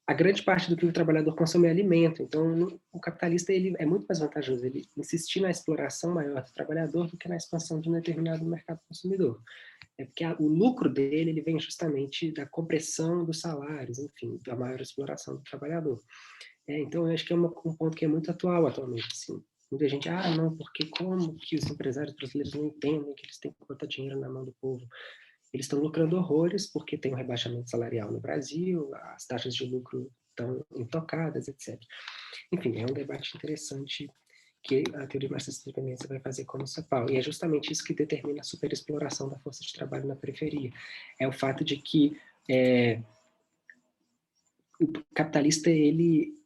B: a grande parte do que o trabalhador consome é alimento. Então, o capitalista ele é muito mais vantajoso ele insistir na exploração maior do trabalhador do que na expansão de um determinado mercado consumidor. É porque o lucro dele ele vem justamente da compressão dos salários, enfim, da maior exploração do trabalhador. Então, eu acho que é um ponto que é muito atual atualmente, assim. Muita gente, não, porque como que os empresários brasileiros não entendem que eles têm que botar dinheiro na mão do povo? Eles estão lucrando horrores porque tem um rebaixamento salarial no Brasil, as taxas de lucro estão intocadas, etc. Enfim, é um debate interessante que a teoria marxista-dependência vai fazer como Sapal. E é justamente isso que determina a superexploração da força de trabalho na periferia. É o fato de que o capitalista, ele,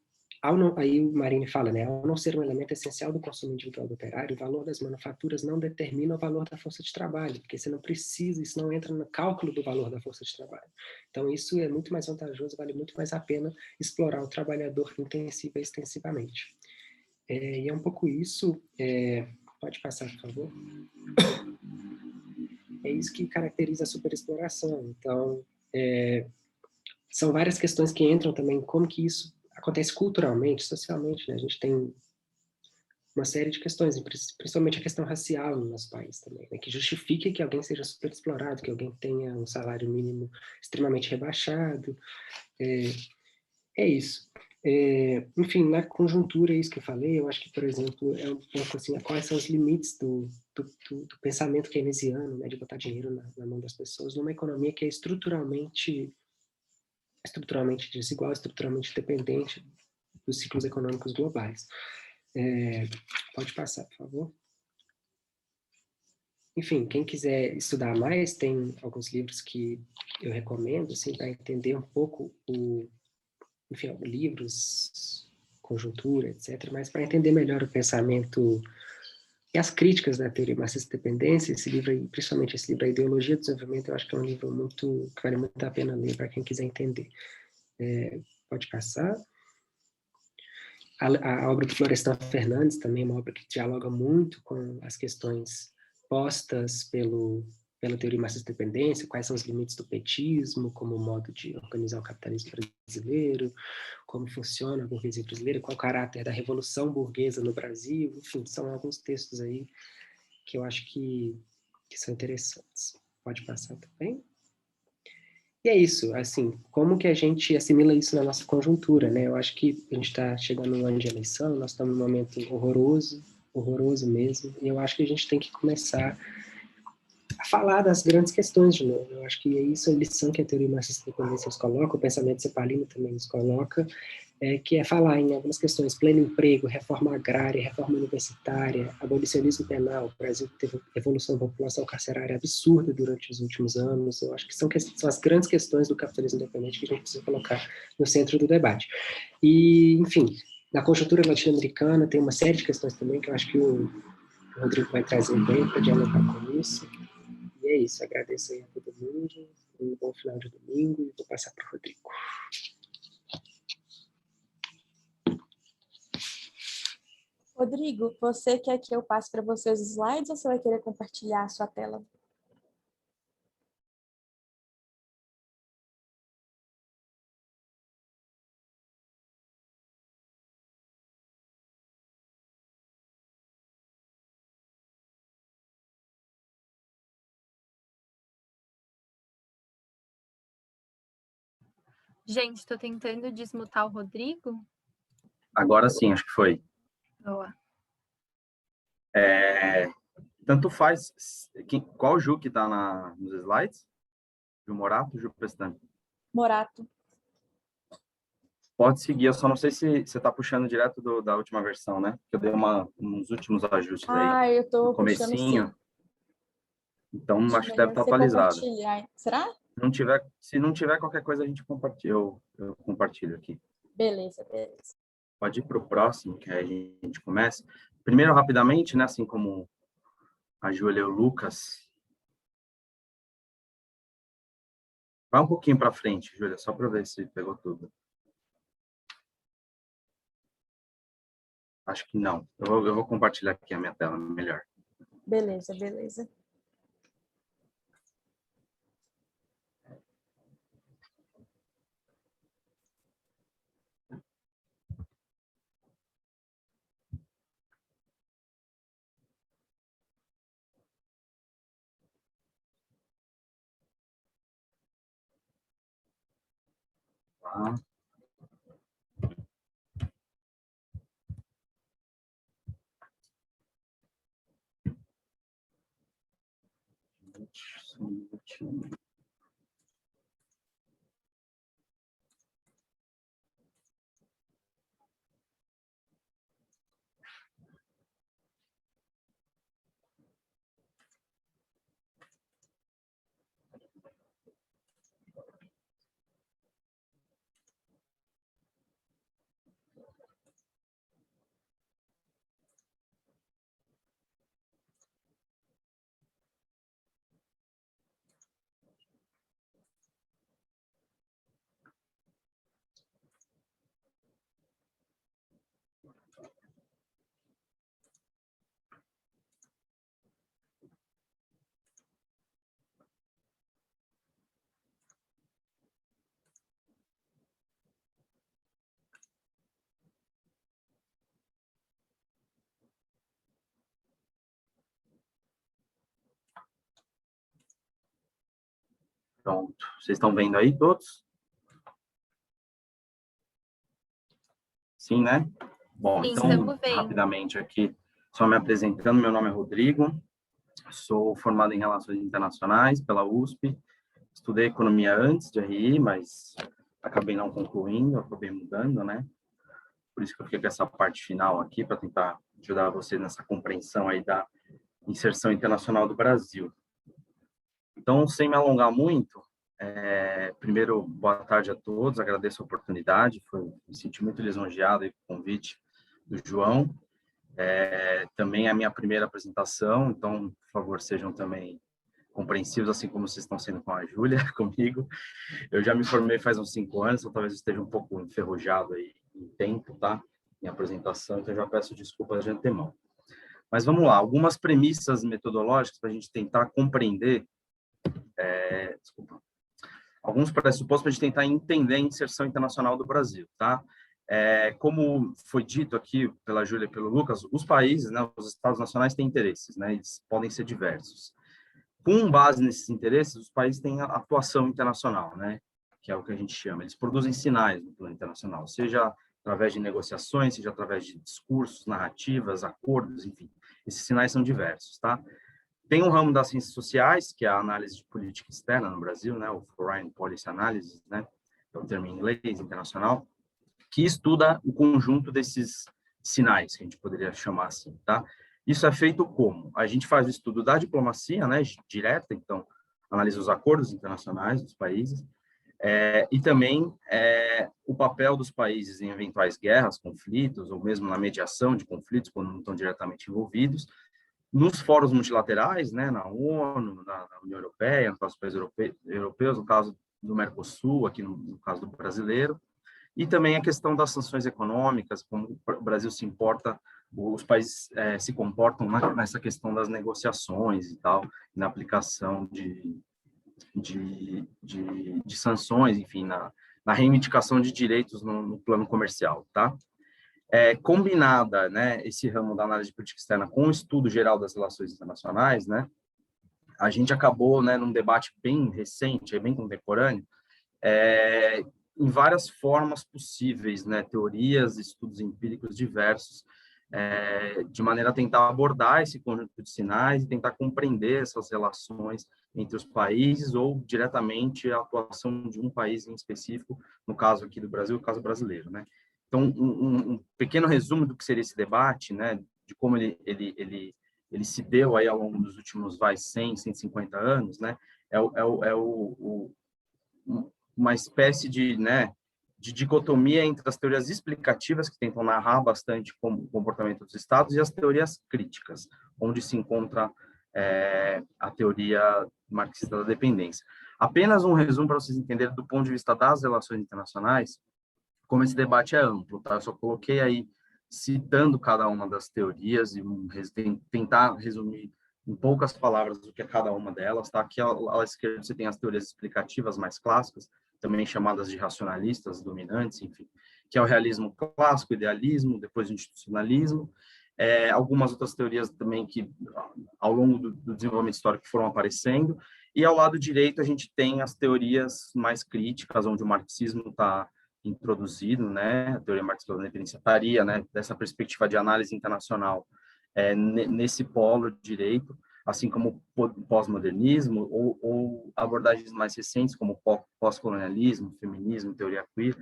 B: aí o Marini fala, né, ao não ser um elemento essencial do consumo individual do operário, o valor das manufaturas não determina o valor da força de trabalho, porque você não precisa, isso não entra no cálculo do valor da força de trabalho. Então, isso é muito mais vantajoso, vale muito mais a pena explorar o trabalhador intensiva e extensivamente. E é um pouco isso, pode passar, por favor. É isso que caracteriza a superexploração. Então, são várias questões que entram também, como que isso acontece culturalmente, socialmente, né? A gente tem uma série de questões, principalmente a questão racial no nosso país também, né? Que justifica que alguém seja superexplorado, que alguém tenha um salário mínimo extremamente rebaixado. É isso. Enfim, na conjuntura, é isso que eu falei, eu acho que, por exemplo, é um pouco assim, quais são os limites do pensamento keynesiano, né, de botar dinheiro na mão das pessoas, numa economia que é estruturalmente desigual, estruturalmente dependente dos ciclos econômicos globais. Pode passar, por favor. Enfim, quem quiser estudar mais, tem alguns livros que eu recomendo, assim, para entender um pouco enfim, livros, conjuntura, etc., mas para entender melhor o pensamento e as críticas da teoria marxista-dependência, esse livro aí, principalmente esse livro, A Ideologia do Desenvolvimento, eu acho que é um livro que vale muito a pena ler para quem quiser entender. Pode passar. A obra do Florestan Fernandes também é uma obra que dialoga muito com as questões postas pela teoria marxista-dependência, quais são os limites do petismo, como modo de organizar o capitalismo brasileiro, como funciona a burguesia brasileira, qual o caráter da revolução burguesa no Brasil, enfim, são alguns textos aí que eu acho que são interessantes. Pode passar também. E é isso, assim, como que a gente assimila isso na nossa conjuntura, né? Eu acho que a gente está chegando no ano de eleição, nós estamos num momento horroroso mesmo, e eu acho que a gente tem que começar a falar das grandes questões de novo. Eu acho que é isso a lição que a teoria marxista-dependência nos coloca, o pensamento cepalino também nos coloca, que é falar em algumas questões, pleno emprego, reforma agrária, reforma universitária, abolicionismo penal. O Brasil teve evolução da população carcerária absurda durante os últimos anos. Eu acho que são as grandes questões do capitalismo independente que a gente precisa colocar no centro do debate. E, enfim, na conjuntura latino-americana tem uma série de questões também que eu acho que o Rodrigo vai trazer bem para dialogar com isso. E é isso, agradeço aí a todo mundo, um bom final de domingo e vou passar para o Rodrigo.
A: Rodrigo, você quer que eu passe para você os slides ou você vai querer compartilhar a sua tela?
C: Gente, estou tentando desmutar o Rodrigo.
D: Agora sim, acho que foi.
C: Boa.
D: Tanto faz. Qual Ju que está nos slides? Ju Morato ou Ju Pestana?
A: Morato.
D: Pode seguir, eu só não sei se você está puxando direto da última versão, né? Eu dei uns últimos ajustes aí.
A: Eu estou
D: No comecinho.
A: puxando sim.
D: Então, acho que deve
A: Melhor
D: estar
A: você
D: atualizado.
A: compartilhar. Será?
D: Se não tiver qualquer coisa, a gente compartilha. Eu compartilho aqui.
A: Beleza.
D: Pode ir para o próximo, que aí a gente começa. Primeiro, rapidamente, né? Assim como a Júlia e o Lucas. Vai um pouquinho para frente, Júlia, só para ver se pegou tudo. Acho que não. Eu vou compartilhar aqui a minha tela, melhor.
A: Beleza.
D: Tá. Só um minutinho. Pronto. Vocês estão vendo aí todos? Sim, né? Bom,
C: Sim,
D: então,
C: estamos vendo.
D: rapidamente aqui, só me apresentando, meu nome é Rodrigo, sou formado em Relações Internacionais pela USP, estudei Economia antes de RI, mas acabei não concluindo, acabei mudando, né? Por isso que eu fiquei com essa parte final aqui, para tentar ajudar você nessa compreensão aí da inserção internacional do Brasil. Então, sem me alongar muito, primeiro, boa tarde a todos, agradeço a oportunidade, me senti muito lisonjeado com o convite do João. Também é a minha primeira apresentação, então, por favor, sejam também compreensivos, assim como vocês estão sendo com a Júlia, comigo. Eu já me formei faz uns 5 anos, então talvez esteja um pouco enferrujado aí em tempo, tá? Em apresentação, então eu já peço desculpas de antemão. Mas vamos lá, algumas premissas metodológicas para a gente tentar compreender, alguns pressupostos para a gente tentar entender a inserção internacional do Brasil, tá? Como foi dito aqui pela Júlia e pelo Lucas, os países, né, os estados nacionais têm interesses, né? Eles podem ser diversos. Com base nesses interesses, os países têm a atuação internacional, né? Que é o que a gente chama. Eles produzem sinais no plano internacional, seja através de negociações, seja através de discursos, narrativas, acordos, enfim. Esses sinais são diversos, tá? Tem um ramo das ciências sociais, que é a análise de política externa no Brasil, né? O Foreign Policy Analysis, né? É o termo em inglês, internacional, que estuda o conjunto desses sinais, que a gente poderia chamar assim, tá? Isso é feito como? A gente faz o estudo da diplomacia, né, direta, então, analisa os acordos internacionais dos países, e também o papel dos países em eventuais guerras, conflitos, ou mesmo na mediação de conflitos, quando não estão diretamente envolvidos, nos fóruns multilaterais, né, na ONU, na União Europeia, no caso dos países europeus, no caso do Mercosul, aqui no caso do brasileiro, e também a questão das sanções econômicas, como o Brasil se importa, os países se comportam nessa questão das negociações e tal, na aplicação de sanções, enfim, na reivindicação de direitos no plano comercial, tá? Combinada, né, esse ramo da análise de política externa com o estudo geral das relações internacionais, né, a gente acabou, né, num debate bem recente, bem contemporâneo, em várias formas possíveis, né, teorias, estudos empíricos diversos, de maneira a tentar abordar esse conjunto de sinais e tentar compreender essas relações entre os países ou diretamente a atuação de um país em específico, no caso aqui do Brasil, o caso brasileiro, né? Então, um pequeno resumo do que seria esse debate, né, de como ele se deu aí ao longo dos últimos 100, 150 anos, né, uma espécie de, né, de dicotomia entre as teorias explicativas, que tentam narrar bastante como o comportamento dos estados, e as teorias críticas, onde se encontra a teoria marxista da dependência. Apenas um resumo para vocês entenderem do ponto de vista das relações internacionais, como esse debate é amplo, tá? Eu só coloquei aí, citando cada uma das teorias, e tentar resumir em poucas palavras o que é cada uma delas, tá? Aqui à esquerda você tem as teorias explicativas mais clássicas, também chamadas de racionalistas dominantes, enfim, que é o realismo clássico, o idealismo, depois o institucionalismo, algumas outras teorias também que, ao longo do desenvolvimento histórico, foram aparecendo, e ao lado direito a gente tem as teorias mais críticas, onde o marxismo está introduzido, né, a teoria marxista da dependência estaria, né, dessa perspectiva de análise internacional, nesse polo direito, assim como o pós-modernismo ou abordagens mais recentes, como pós-colonialismo, feminismo, teoria queer.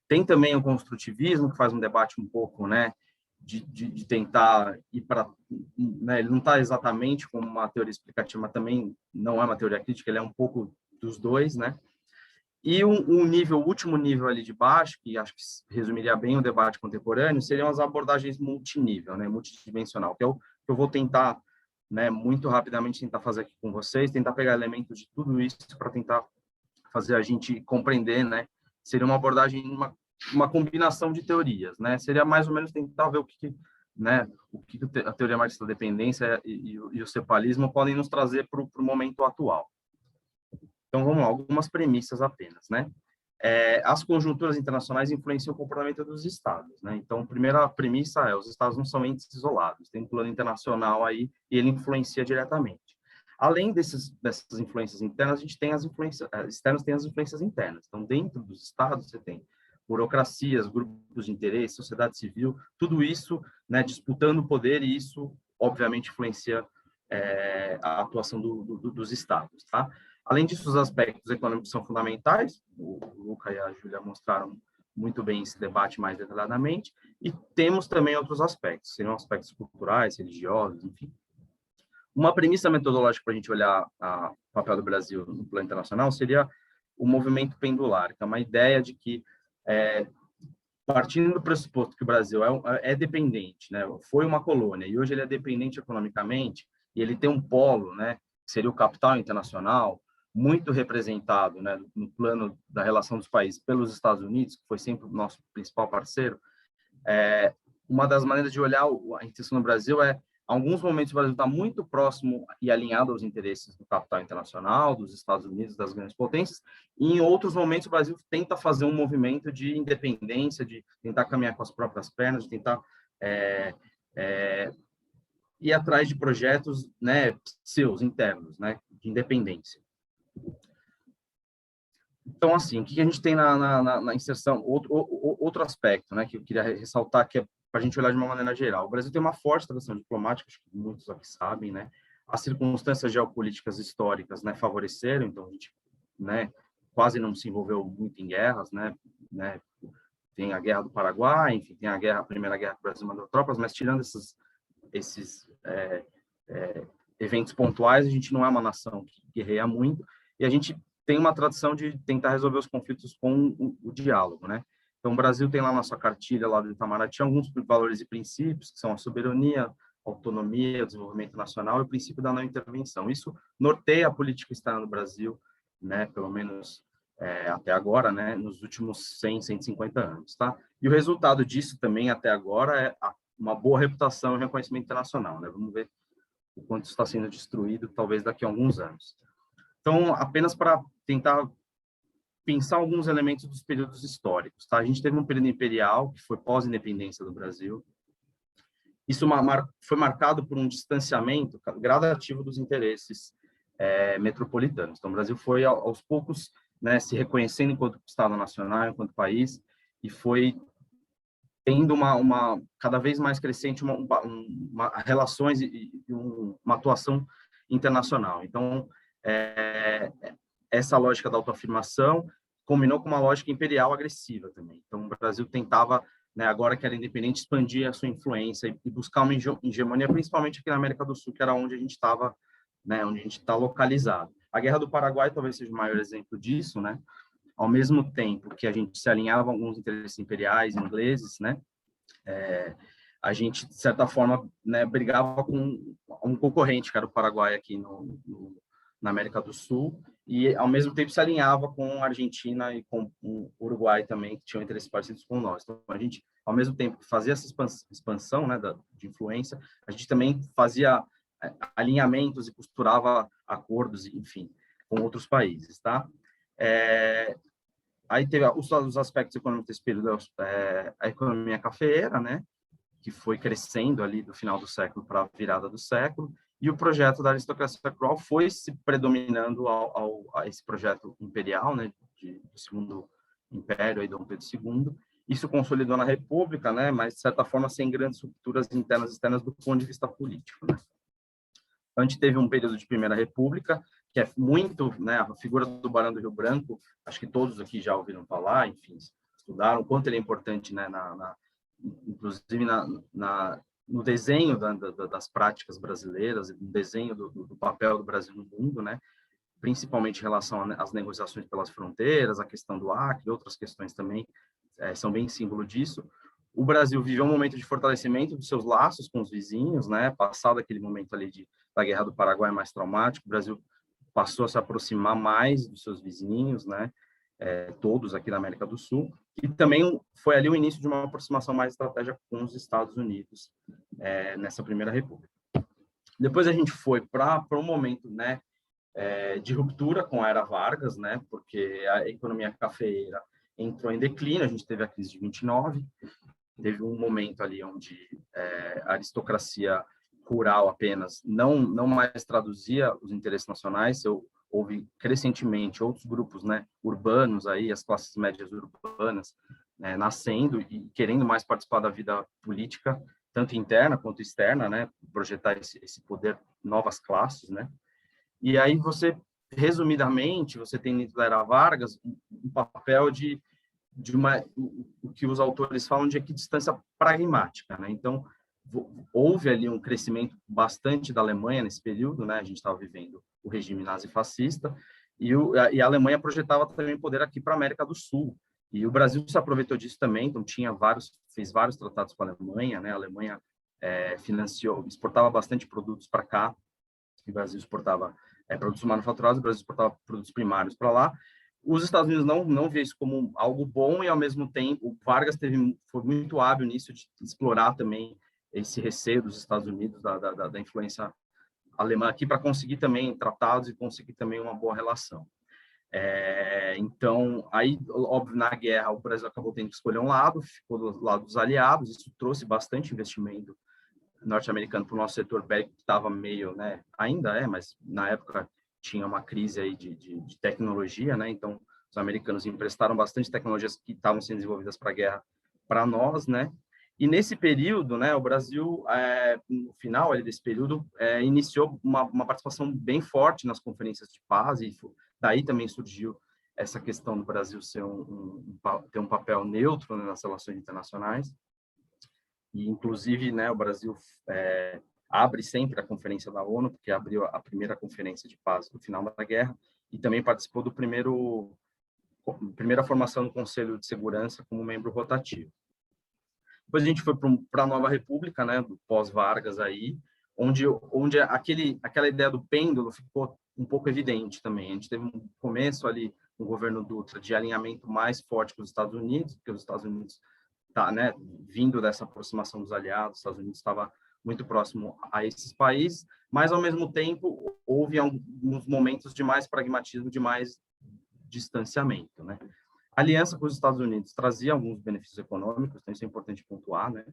D: Tem também o construtivismo, que faz um debate um pouco, né, de tentar ir para... Né, ele não está exatamente como uma teoria explicativa, mas também não é uma teoria crítica, ele é um pouco dos dois, né? E o último nível ali de baixo, que acho que resumiria bem o debate contemporâneo, seriam as abordagens multinível, né, multidimensional, que é o que eu vou tentar, né, muito rapidamente tentar fazer aqui com vocês, tentar pegar elementos de tudo isso para tentar fazer a gente compreender, né? Seria uma abordagem, uma combinação de teorias, né? Seria mais ou menos tentar ver né, o que a teoria marxista da dependência e o cepalismo podem nos trazer para o momento atual. Então, vamos lá, algumas premissas apenas, né? As conjunturas internacionais influenciam o comportamento dos Estados, né? Então, a primeira premissa é: os Estados não são entes isolados, tem um plano internacional aí e ele influencia diretamente. Além dessas influências internas, a gente tem as influências externas, tem as influências internas. Então, dentro dos Estados, você tem burocracias, grupos de interesse, sociedade civil, tudo isso, né, disputando o poder, e isso, obviamente, influencia a atuação dos Estados, tá? Além disso, os aspectos econômicos são fundamentais, o Luca e a Júlia mostraram muito bem esse debate mais detalhadamente, e temos também outros aspectos, seriam aspectos culturais, religiosos, enfim. Uma premissa metodológica para a gente olhar o papel do Brasil no plano internacional seria o movimento pendular, que é uma ideia de que, partindo do pressuposto que o Brasil é dependente, né, foi uma colônia, e hoje ele é dependente economicamente, e ele tem um polo, né, que seria o capital internacional, muito representado, né, no plano da relação dos países pelos Estados Unidos, que foi sempre o nosso principal parceiro. Uma das maneiras de olhar a intenção no Brasil em alguns momentos o Brasil está muito próximo e alinhado aos interesses do capital internacional, dos Estados Unidos, das grandes potências, e em outros momentos o Brasil tenta fazer um movimento de independência, de tentar caminhar com as próprias pernas, de tentar ir atrás de projetos, né, seus, internos, né, de independência. Então, assim, o que a gente tem na inserção? Outro aspecto, né, que eu queria ressaltar, que é para a gente olhar de uma maneira geral. O Brasil tem uma forte tradição diplomática, acho que muitos aqui sabem, né? As circunstâncias geopolíticas históricas, né, favoreceram, então a gente, né, quase não se envolveu muito em guerras, né? Tem a Guerra do Paraguai, enfim, tem a Primeira Guerra que o Brasil mandou tropas, mas tirando esses eventos pontuais, a gente não é uma nação que guerreia muito, e a gente tem uma tradição de tentar resolver os conflitos com o diálogo, né? Então, o Brasil tem lá na sua cartilha, lá do Itamaraty, alguns valores e princípios, que são a soberania, a autonomia, o desenvolvimento nacional e o princípio da não intervenção. Isso norteia a política externa do Brasil, né? Pelo menos até agora, né? Nos últimos 100, 150 anos, tá? E o resultado disso também, até agora, é uma boa reputação e reconhecimento internacional, né? Vamos ver o quanto isso está sendo destruído, talvez daqui a alguns anos. Então, apenas para tentar pensar alguns elementos dos períodos históricos, tá? A gente teve um período imperial, que foi pós-independência do Brasil. Isso foi marcado por um distanciamento gradativo dos interesses metropolitanos. Então, o Brasil foi, aos poucos, né, se reconhecendo enquanto Estado nacional, enquanto país, e foi tendo uma cada vez mais crescente relações e uma atuação internacional. Então, essa lógica da autoafirmação combinou com uma lógica imperial agressiva também. Então, o Brasil tentava, né, agora que era independente, expandir a sua influência e buscar uma hegemonia, principalmente aqui na América do Sul, que era onde a gente estava, né, onde a gente está localizado. A Guerra do Paraguai talvez seja o maior exemplo disso, né? Ao mesmo tempo que a gente se alinhava a alguns interesses imperiais ingleses, né? A gente, de certa forma, né, brigava com um concorrente, que era o Paraguai aqui na América do Sul, e, ao mesmo tempo, se alinhava com a Argentina e com o Uruguai também, que tinham interesses parecidos com nós. Então, a gente, ao mesmo tempo que fazia essa expansão, né, de influência, a gente também fazia alinhamentos e costurava acordos, enfim, com outros países, tá? Aí teve os aspectos econômicos desse período, a economia cafeeira, né, que foi crescendo ali do final do século para a virada do século, e o projeto da aristocracia cruel foi se predominando a esse projeto imperial, né, do Segundo Império, aí, Dom Pedro II. Isso consolidou na República, né, mas, de certa forma, sem grandes rupturas internas e externas do ponto de vista político, né. Então, a gente teve um período de Primeira República, que é muito, né, a figura do Barão do Rio Branco, acho que todos aqui já ouviram falar, enfim, estudaram o quanto ele é importante, né, inclusive no desenho das práticas brasileiras, no desenho do papel do Brasil no mundo, né, principalmente em relação às negociações pelas fronteiras, a questão do Acre, outras questões também são bem símbolo disso. O Brasil viveu um momento de fortalecimento dos seus laços com os vizinhos, né? Passado aquele momento ali da Guerra do Paraguai mais traumático, o Brasil passou a se aproximar mais dos seus vizinhos, né? Todos aqui da América do Sul. E também foi ali o início de uma aproximação mais estratégica com os Estados Unidos nessa Primeira República. Depois a gente foi para um momento, né, de ruptura com a era Vargas, né? Porque a economia cafeeira entrou em declínio, a gente teve a crise de 29, teve um momento ali onde a aristocracia rural apenas não mais traduzia os interesses nacionais, houve crescentemente outros grupos, né, urbanos, aí, as classes médias urbanas, nascendo e querendo mais participar da vida política, tanto interna quanto externa, né, projetar esse poder, novas classes, né. E aí resumidamente, você tem dentro da era Vargas um papel de o que os autores falam de equidistância pragmática, né? Então, houve ali um crescimento bastante da Alemanha nesse período, né? A gente estava vivendo o regime nazifascista e a Alemanha projetava também poder aqui para a América do Sul. E o Brasil se aproveitou disso também, então fez vários tratados com a Alemanha, né? A Alemanha exportava bastante produtos para cá, o Brasil exportava produtos manufaturados, o Brasil exportava produtos primários para lá. Os Estados Unidos não vê isso como algo bom e, ao mesmo tempo, o Vargas foi muito hábil nisso de explorar também esse receio dos Estados Unidos, da influência alemã aqui, para conseguir também tratados e conseguir também uma boa relação. Então, aí, óbvio, na guerra, o Brasil acabou tendo que escolher um lado, ficou do lado dos aliados, isso trouxe bastante investimento norte-americano para o nosso setor bélico, que estava meio, né, ainda mas na época tinha uma crise aí de tecnologia, né? Então, os americanos emprestaram bastante tecnologias que estavam sendo desenvolvidas para a guerra para nós, né? E nesse período, né, o Brasil, no final ali desse período, iniciou uma participação bem forte nas conferências de paz, e daí também surgiu essa questão do Brasil ter um papel neutro, né, nas relações internacionais. E, inclusive, né, o Brasil abre sempre a Conferência da ONU, porque abriu a primeira Conferência de Paz no final da guerra, e também participou do primeira formação do Conselho de Segurança como membro rotativo. Depois a gente foi para a Nova República, né, do pós-Vargas aí, onde aquela ideia do pêndulo ficou um pouco evidente também. A gente teve um começo ali no governo Dutra de alinhamento mais forte com os Estados Unidos, porque os Estados Unidos né, vindo dessa aproximação dos aliados, os Estados Unidos estava muito próximo a esses países, mas, ao mesmo tempo, houve alguns momentos de mais pragmatismo, de mais distanciamento, né? A aliança com os Estados Unidos trazia alguns benefícios econômicos, então isso é importante pontuar, né?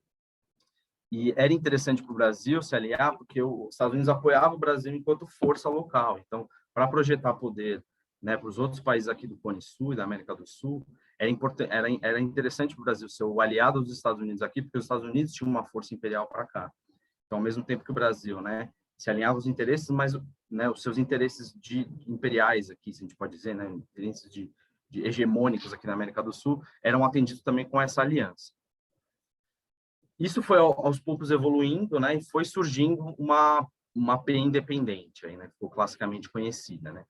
D: E era interessante para o Brasil se aliar, porque os Estados Unidos apoiavam o Brasil enquanto força local. Então, para projetar poder, né, para os outros países aqui do Cone Sul e da América do Sul, era interessante para o Brasil ser o aliado dos Estados Unidos aqui, porque os Estados Unidos tinham uma força imperial para cá. Então, ao mesmo tempo que o Brasil, né, se alinhava os interesses, mas, né, os seus interesses imperiais aqui, se a gente pode dizer, né, interesses de hegemônicos aqui na América do Sul, eram atendidos também com essa aliança. Isso foi aos poucos evoluindo, né, e foi surgindo uma PE independente, aí, né, ficou classicamente conhecida, né.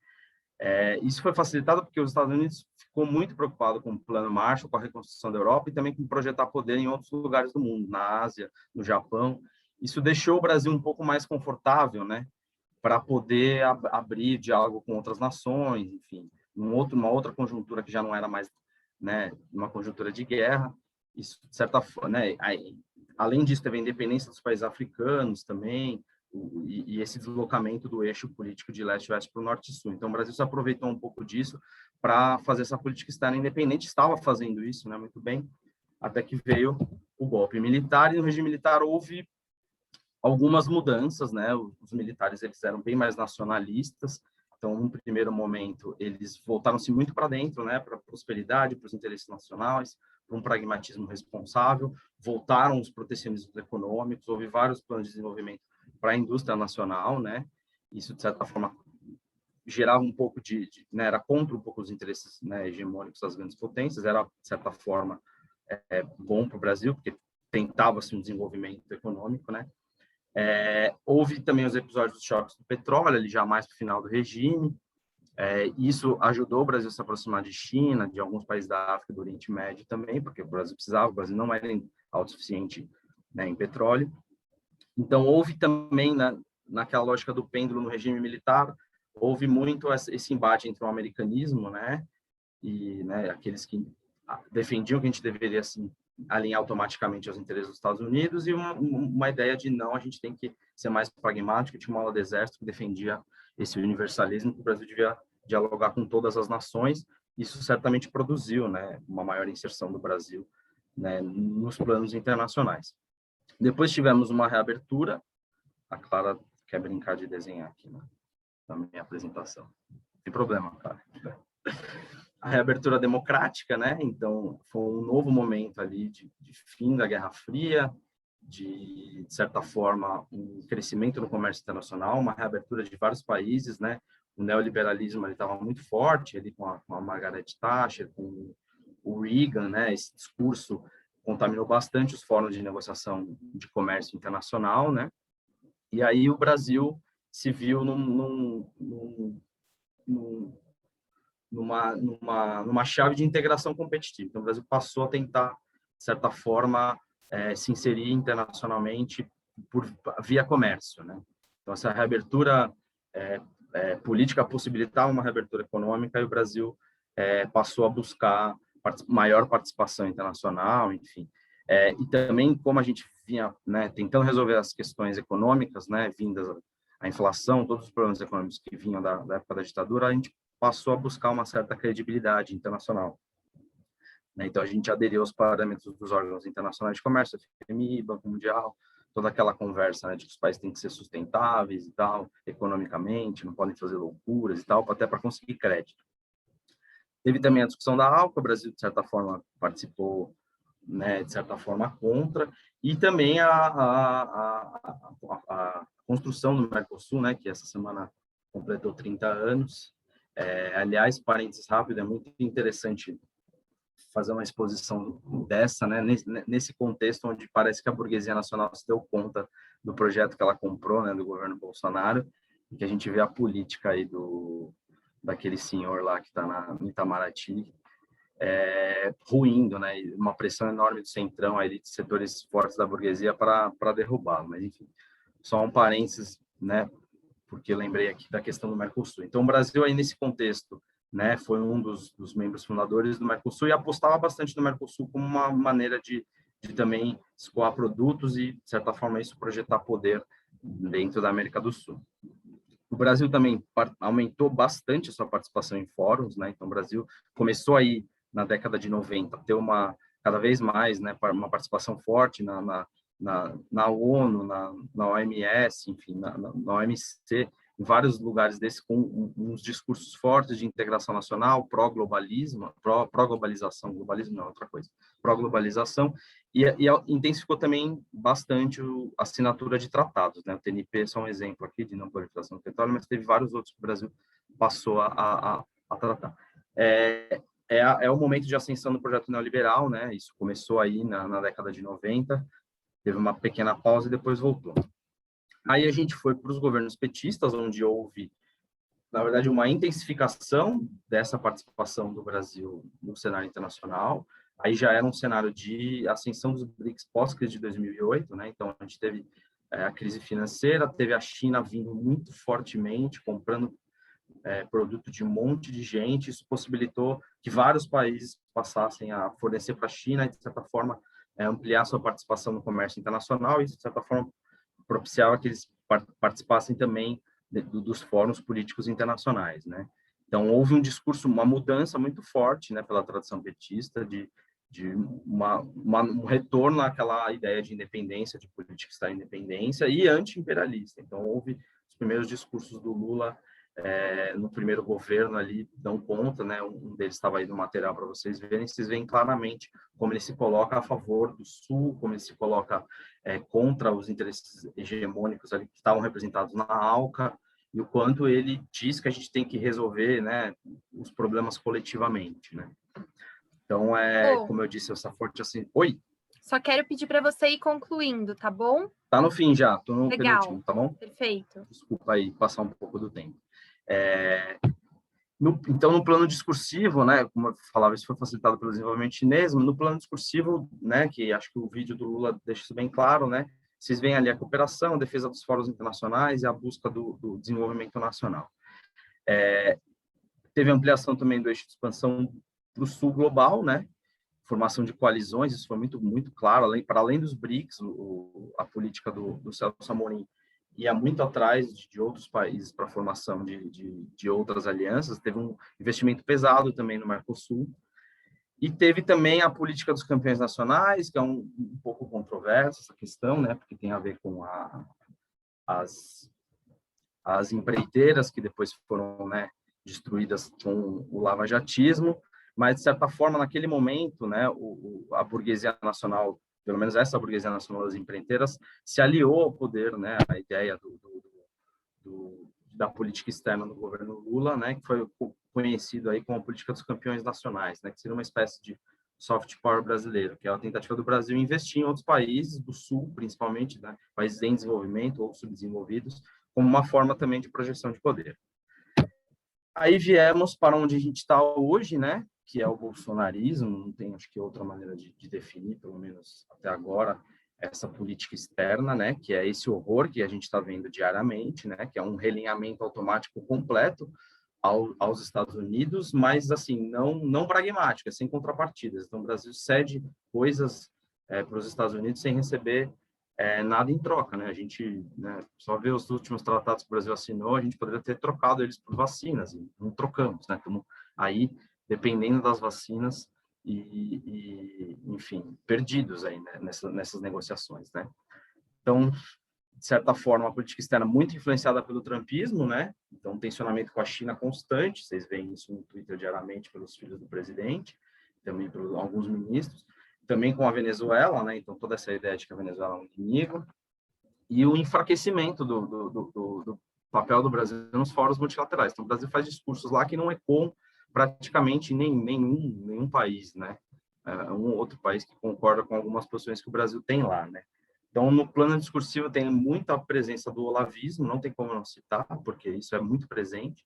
D: Isso foi facilitado porque os Estados Unidos ficou muito preocupado com o Plano Marshall, com a reconstrução da Europa e também com projetar poder em outros lugares do mundo, na Ásia, no Japão. Isso deixou o Brasil um pouco mais confortável, né, para poder abrir diálogo com outras nações, enfim, uma outra conjuntura que já não era mais, né, uma conjuntura de guerra. Isso, de certa forma, né, além disso, teve a independência dos países africanos também, e esse deslocamento do eixo político de leste a oeste para o norte e sul. Então, o Brasil se aproveitou um pouco disso para fazer essa política externa independente, estava fazendo isso, né, muito bem, até que veio o golpe militar, e no regime militar houve algumas mudanças, né, os militares eles eram bem mais nacionalistas, então, num primeiro momento, eles voltaram-se muito para dentro, né, para a prosperidade, para os interesses nacionais, para um pragmatismo responsável, voltaram os protecionismos econômicos, houve vários planos de desenvolvimento para a indústria nacional, né? Isso, de certa forma, gerava um pouco né, era contra um pouco os interesses, né, hegemônicos das grandes potências, era, de certa forma, bom para o Brasil, porque tentava-se um desenvolvimento econômico, né? Houve também os episódios dos choques do petróleo, ali já mais para o final do regime. Isso ajudou o Brasil a se aproximar de China, de alguns países da África e do Oriente Médio também, porque o Brasil precisava, o Brasil não era autossuficiente, né, em petróleo. Então, houve também, naquela lógica do pêndulo no regime militar, houve muito esse embate entre o americanismo, né, e, né, aqueles que defendiam que a gente deveria assim, alinhar automaticamente aos interesses dos Estados Unidos, e uma ideia de não, a gente tem que ser mais pragmático. Tinha uma ala do exército que defendia esse universalismo, que o Brasil devia dialogar com todas as nações. Isso certamente produziu, né, uma maior inserção do Brasil, né, nos planos internacionais. Depois tivemos uma reabertura. A Clara quer brincar de desenhar aqui, né, na minha apresentação. Sem problema, Clara. A reabertura democrática, né? Então, foi um novo momento ali de fim da Guerra Fria, de certa forma, um crescimento no comércio internacional, uma reabertura de vários países, né? O neoliberalismo estava muito forte, ali com a Margaret Thatcher, com o Reagan, né? Esse discurso contaminou bastante os fóruns de negociação de comércio internacional, né? E aí o Brasil se viu numa chave de integração competitiva. Então, o Brasil passou a tentar, de certa forma, se inserir internacionalmente via comércio, né? Então, essa reabertura política possibilitava uma reabertura econômica, e o Brasil passou a buscar maior participação internacional, enfim. E também, como a gente vinha, né, tentando resolver as questões econômicas, né, vindas a inflação, todos os problemas econômicos que vinham da época da ditadura, a gente passou a buscar uma certa credibilidade internacional. Então, a gente aderiu aos parâmetros dos órgãos internacionais de comércio, FMI, Banco Mundial, toda aquela conversa, né, de que os países têm que ser sustentáveis e tal, economicamente, não podem fazer loucuras e tal, até para conseguir crédito. Teve também a discussão da ALCA, o Brasil, de certa forma, participou, né, de certa forma, contra, e também a construção do Mercosul, né, que essa semana completou 30 anos. Aliás, parênteses rápido, é muito interessante fazer uma exposição dessa, né, nesse contexto onde parece que a burguesia nacional se deu conta do projeto que ela comprou, né, do governo Bolsonaro, e que a gente vê a política aí daquele senhor lá que está no Itamaraty, ruindo, né, uma pressão enorme do centrão, aí, de setores fortes da burguesia para derrubá-lo. Mas, enfim, só um parênteses, né, porque eu lembrei aqui da questão do Mercosul. Então, o Brasil, aí nesse contexto, né, foi um dos membros fundadores do Mercosul e apostava bastante no Mercosul como uma maneira de também escoar produtos e, de certa forma, isso projetar poder dentro da América do Sul. O Brasil também aumentou bastante a sua participação em fóruns, né? Então, o Brasil começou aí, na década de 90, a ter cada vez mais, né, uma participação forte na ONU, na OMS, enfim, na OMC, em vários lugares desses, com uns discursos fortes de integração nacional, pró-globalismo, pró-globalização, globalismo não é outra coisa, pró-globalização, e intensificou também bastante a assinatura de tratados, né? O TNP é só um exemplo aqui de não proliferação do petróleo, mas teve vários outros que o Brasil passou a tratar. É o momento de ascensão do projeto neoliberal, né? Isso começou aí na década de 90, teve uma pequena pausa e depois voltou. Aí a gente foi para os governos petistas, onde houve, na verdade, uma intensificação dessa participação do Brasil no cenário internacional. Aí já era um cenário de ascensão dos BRICS pós-crise de 2008, né? Então, a gente teve a crise financeira, teve a China vindo muito fortemente, comprando produto de um monte de gente. Isso possibilitou que vários países passassem a fornecer para a China e, de certa forma, ampliar sua participação no comércio internacional e, de certa forma, propiciava que eles participassem também dos fóruns políticos internacionais, né? Então, houve um discurso, uma mudança muito forte, né, pela tradição petista, de um retorno àquela ideia de independência, de política externa independência e anti-imperialista. Então, houve os primeiros discursos do Lula no primeiro governo ali, dão conta, né? Um deles estava aí no material para vocês verem, vocês veem claramente como ele se coloca a favor do Sul, como ele se coloca contra os interesses hegemônicos ali que estavam representados na ALCA, e o quanto ele diz que a gente tem que resolver, né, os problemas coletivamente, né? Então, como eu disse, essa forte assim... Oi?
C: Só quero pedir para você ir concluindo, tá bom?
D: Tá no fim já, tô no
C: Legal.
D: penúltimo, tá bom?
C: Perfeito.
D: Desculpa aí, passar um pouco do tempo. Então, no plano discursivo, né, como eu falava, isso foi facilitado pelo desenvolvimento chinês, mas no plano discursivo, né, que acho que o vídeo do Lula deixa isso bem claro, né, vocês veem ali a cooperação, a defesa dos fóruns internacionais e a busca do desenvolvimento nacional. Teve ampliação também do eixo de expansão para o sul global, né, formação de coalizões, isso foi muito, muito claro, para além dos BRICS, a política do Celso Amorim ia muito atrás de outros países para a formação de outras alianças, teve um investimento pesado também no Mercosul, e teve também a política dos campeões nacionais, que é um pouco controversa essa questão, né, porque tem a ver com as empreiteiras que depois foram, né, destruídas com o lavajatismo, mas, de certa forma, naquele momento, né, a burguesia nacional, pelo menos essa burguesia nacional das empreiteiras, se aliou ao poder, né, à ideia da política externa do governo Lula, né, que foi conhecido aí como a política dos campeões nacionais, né, que seria uma espécie de soft power brasileiro, que é a tentativa do Brasil investir em outros países do Sul, principalmente, né, países em desenvolvimento ou subdesenvolvidos, como uma forma também de projeção de poder. Aí viemos para onde a gente está hoje, né, que é o bolsonarismo, não tem, acho que, outra maneira de definir, pelo menos até agora, essa política externa, né, que é esse horror que a gente está vendo diariamente, né, que é um realinhamento automático completo aos Estados Unidos, mas, assim, não pragmática, sem contrapartidas. Então, o Brasil cede coisas para os Estados Unidos sem receber nada em troca, né? A gente, né, só vê os últimos tratados que o Brasil assinou, a gente poderia ter trocado eles por vacinas, e não trocamos, né? Estamos aí dependendo das vacinas enfim, perdidos aí, né, nessas negociações, né? Então, de certa forma, a política externa muito influenciada pelo trumpismo, né? Então, tensionamento com a China constante, vocês veem isso no Twitter diariamente pelos filhos do presidente, também por alguns ministros, também com a Venezuela, né? Então, toda essa ideia de que a Venezuela é um inimigo, e o enfraquecimento do papel do Brasil nos fóruns multilaterais. Então, o Brasil faz discursos lá que não ecoam praticamente nenhum país, né? Um outro país que concorda com algumas posições que o Brasil tem lá, né? Então, no plano discursivo tem muita presença do olavismo, não tem como não citar, porque isso é muito presente.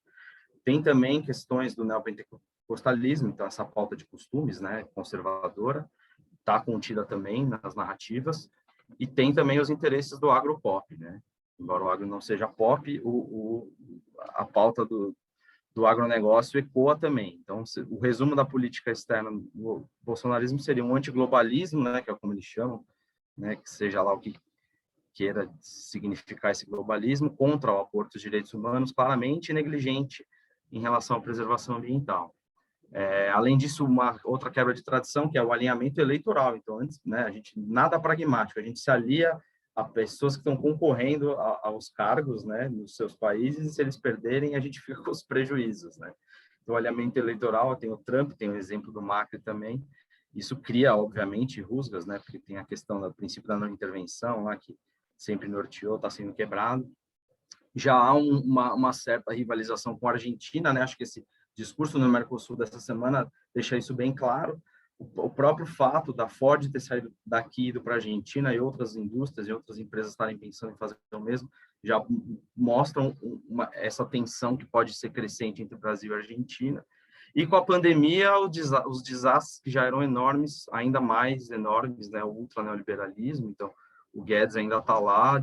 D: Tem também questões do neopentecostalismo, então essa pauta de costumes, né, conservadora, está contida também nas narrativas, e tem também os interesses do agropop, né? Embora o agro não seja pop, a pauta do agronegócio ecoa também. Então, o resumo da política externa do bolsonarismo seria um antiglobalismo, né, que é como eles chamam, né, que seja lá o que queira significar esse globalismo, contra o aborto dos direitos humanos, claramente negligente em relação à preservação ambiental. Além disso, uma outra quebra de tradição, que é o alinhamento eleitoral. Então, antes, né, a gente nada pragmático, a gente se alia a pessoas que estão concorrendo aos cargos, né, nos seus países, e se eles perderem, a gente fica com os prejuízos, né? Então, o alinhamento eleitoral, tem o Trump, tem o exemplo do Macri também. Isso cria, obviamente, rusgas, né, porque tem a questão do princípio da não intervenção, lá, que sempre norteou, está sendo quebrado. Já há uma certa rivalização com a Argentina, né? Acho que esse discurso no Mercosul dessa semana deixa isso bem claro. O próprio fato da Ford ter saído daqui e ido para a Argentina, e outras indústrias e outras empresas estarem pensando em fazer o mesmo, já mostram essa tensão que pode ser crescente entre Brasil e Argentina. E com a pandemia, os desastres que já eram enormes, ainda mais enormes, né? O ultraneoliberalismo. Então, o Guedes ainda está lá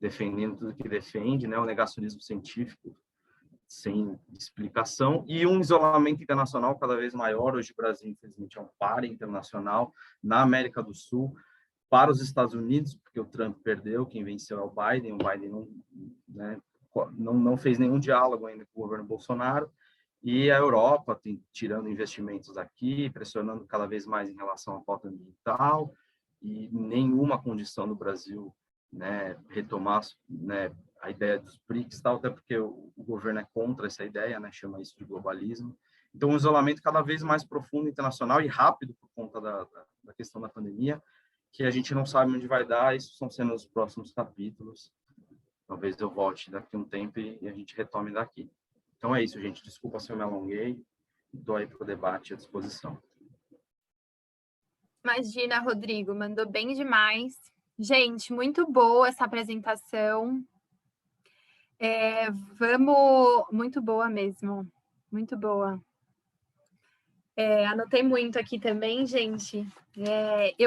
D: defendendo tudo que defende, né? O negacionismo científico sem explicação, e um isolamento internacional cada vez maior. Hoje o Brasil, infelizmente, é um par internacional na América do Sul, para os Estados Unidos, porque o Trump perdeu, quem venceu é o Biden não fez nenhum diálogo ainda com o governo Bolsonaro, e a Europa tirando investimentos daqui, pressionando cada vez mais em relação à pauta ambiental, e nenhuma condição do Brasil, né, retomar, né, a ideia dos BRICS, tal, até porque o governo é contra essa ideia, né, chama isso de globalismo. Então, um isolamento cada vez mais profundo, internacional e rápido por conta da questão da pandemia, que a gente não sabe onde vai dar. Isso estão sendo os próximos capítulos. Talvez eu volte daqui a um tempo e a gente retome daqui. Então é isso, gente. Desculpa se eu me alonguei. Estou aí para o debate à disposição.
C: Imagina, Rodrigo, mandou bem demais. Gente, muito boa essa apresentação. Muito boa mesmo, muito boa. Anotei muito aqui também, gente.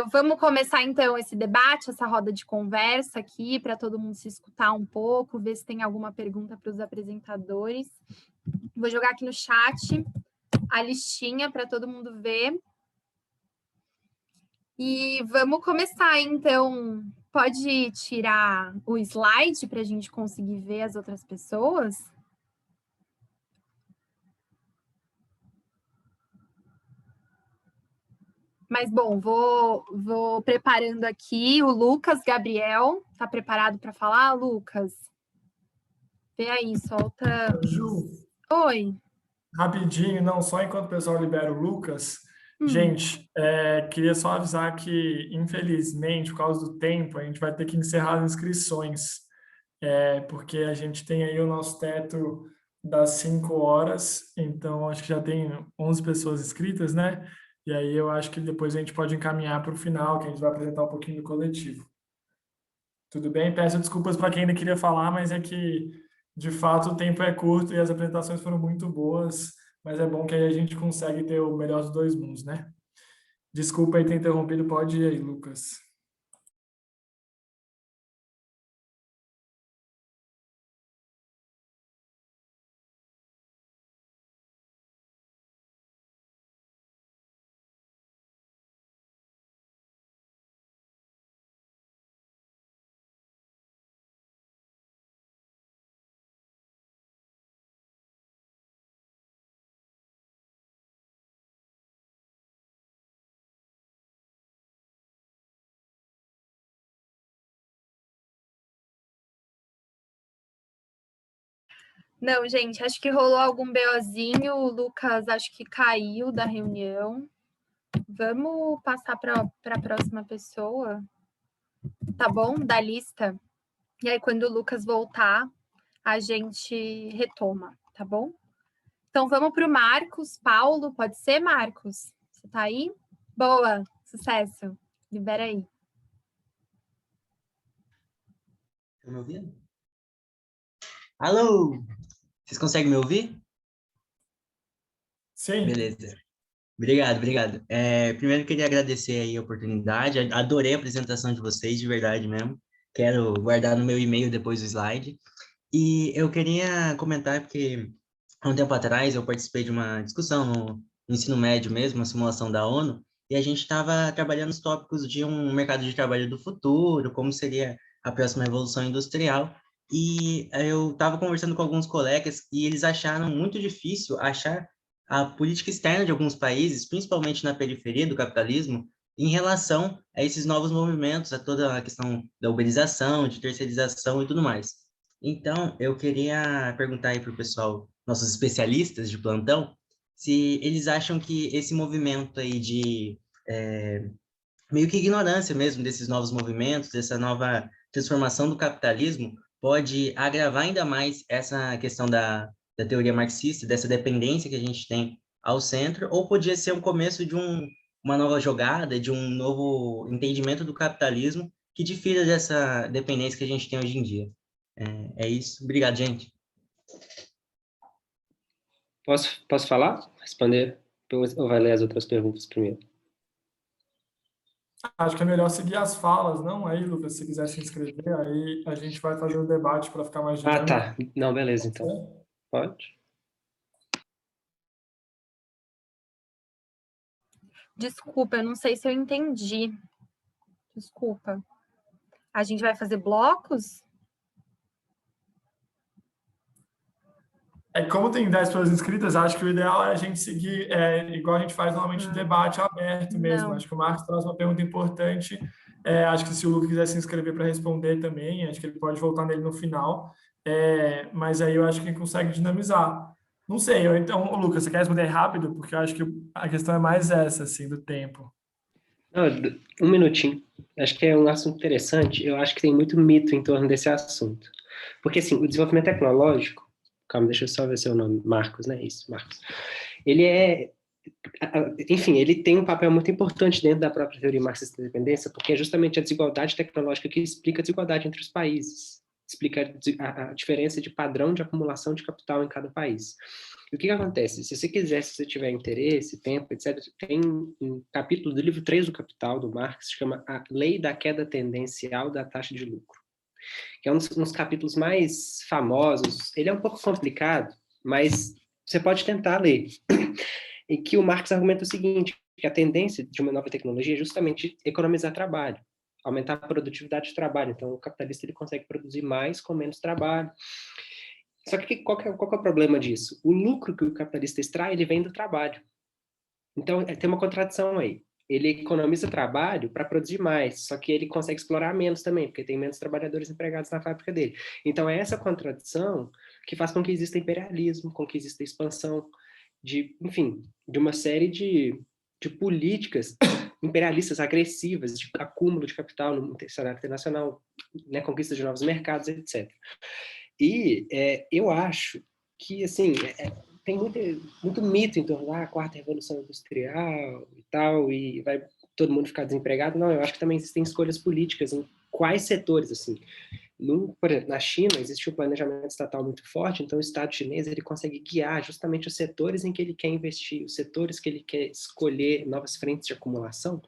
C: Vamos começar, então, esse debate, essa roda de conversa aqui, para todo mundo se escutar um pouco, ver se tem alguma pergunta para os apresentadores. Vou jogar aqui no chat a listinha para todo mundo ver. E vamos começar, então. Pode tirar o slide para a gente conseguir ver as outras pessoas? Mas, bom, vou preparando aqui. O Lucas Gabriel, está preparado para falar, Lucas? Vê aí, solta.
E: Ju,
C: Oi.
E: rapidinho, não só enquanto o pessoal libera o Lucas. Gente, queria só avisar que, infelizmente, por causa do tempo, a gente vai ter que encerrar as inscrições, porque a gente tem aí o nosso teto das 5 horas, então acho que já tem 11 pessoas inscritas, né? E aí eu acho que depois a gente pode encaminhar para o final, que a gente vai apresentar um pouquinho do coletivo. Tudo bem? Peço desculpas para quem ainda queria falar, mas é que, de fato, o tempo é curto e as apresentações foram muito boas, mas é bom que aí a gente consegue ter o melhor dos dois mundos, né? Desculpa aí ter interrompido, pode ir aí, Lucas.
C: Não, gente, acho que rolou algum BOzinho. O Lucas acho que caiu da reunião. Vamos passar para a próxima pessoa, tá bom? Da lista. E aí, quando o Lucas voltar, a gente retoma, tá bom? Então, vamos para o Marcos. Paulo, pode ser, Marcos? Você tá aí? Boa, sucesso. Libera aí.
F: Estão me ouvindo? Alô? Vocês conseguem me ouvir?
E: Sim.
F: Beleza. Obrigado. Primeiro, queria agradecer aí a oportunidade. Adorei a apresentação de vocês, de verdade mesmo. Quero guardar no meu e-mail depois o slide. E eu queria comentar, porque há um tempo atrás eu participei de uma discussão no ensino médio mesmo, uma simulação da ONU, e a gente estava trabalhando os tópicos de um mercado de trabalho do futuro, como seria a próxima revolução industrial. E eu estava conversando com alguns colegas e eles acharam muito difícil achar a política externa de alguns países, principalmente na periferia do capitalismo, em relação a esses novos movimentos, a toda a questão da uberização, de terceirização e tudo mais. Então, eu queria perguntar aí para o pessoal, nossos especialistas de plantão, se eles acham que esse movimento aí de meio que ignorância mesmo desses novos movimentos, dessa nova transformação do capitalismo, pode agravar ainda mais essa questão da teoria marxista, dessa dependência que a gente tem ao centro, ou podia ser um começo de uma nova jogada, de um novo entendimento do capitalismo que difira dessa dependência que a gente tem hoje em dia. É isso. Obrigado, gente.
B: Posso falar? Responder? Ou vai ler as outras perguntas primeiro?
E: Acho que é melhor seguir as falas, não? Aí, Lucas, se quiser se inscrever, aí a gente vai fazer o debate para ficar mais dinâmico.
B: Tá. Não, beleza, então. Pode?
C: Desculpa, eu não sei se eu entendi. Desculpa. A gente vai fazer blocos?
E: Como tem 10 pessoas inscritas, acho que o ideal é a gente seguir, igual a gente faz normalmente, o debate aberto mesmo.
C: Não.
E: Acho que o Marcos traz uma pergunta importante. Acho que se o Lucas quiser se inscrever para responder também, acho que ele pode voltar nele no final. Mas aí eu acho que a gente consegue dinamizar. Não sei, então, Lucas, você quer responder rápido? Porque eu acho que a questão é mais essa, assim, do tempo.
B: Não, um minutinho. Acho que é um assunto interessante. Eu acho que tem muito mito em torno desse assunto. Porque, assim, o desenvolvimento tecnológico, calma, deixa eu só ver seu nome, Marcos, né? Isso, Marcos. Ele enfim, ele tem um papel muito importante dentro da própria teoria marxista da dependência, porque é justamente a desigualdade tecnológica que explica a desigualdade entre os países, explica a diferença de padrão de acumulação de capital em cada país. E o que acontece? Se você quiser, se você tiver interesse, tempo, etc., tem um capítulo do livro 3 do Capital, do Marx, que se chama A Lei da Queda Tendencial da Taxa de Lucro, que é um dos capítulos mais famosos. Ele é um pouco complicado, mas você pode tentar ler. E que o Marx argumenta o seguinte, que a tendência de uma nova tecnologia é justamente economizar trabalho, aumentar a produtividade de trabalho. Então, o capitalista ele consegue produzir mais com menos trabalho. Só que qual que é o problema disso? O lucro que o capitalista extrai, ele vem do trabalho. Então, tem uma contradição aí. Ele economiza trabalho para produzir mais, só que ele consegue explorar menos também, porque tem menos trabalhadores empregados na fábrica dele. Então, é essa contradição que faz com que exista imperialismo, com que exista expansão enfim, de uma série de políticas imperialistas agressivas, de acúmulo de capital no cenário internacional, né, conquista de novos mercados, etc. E eu acho que, assim, tem muito mito em torno da quarta revolução industrial e tal, e vai todo mundo ficar desempregado. Não, eu acho que também existem escolhas políticas em quais setores, assim. Por exemplo, na China existe um planejamento estatal muito forte, então o Estado chinês ele consegue guiar justamente os setores em que ele quer investir, os setores que ele quer escolher novas frentes de acumulação,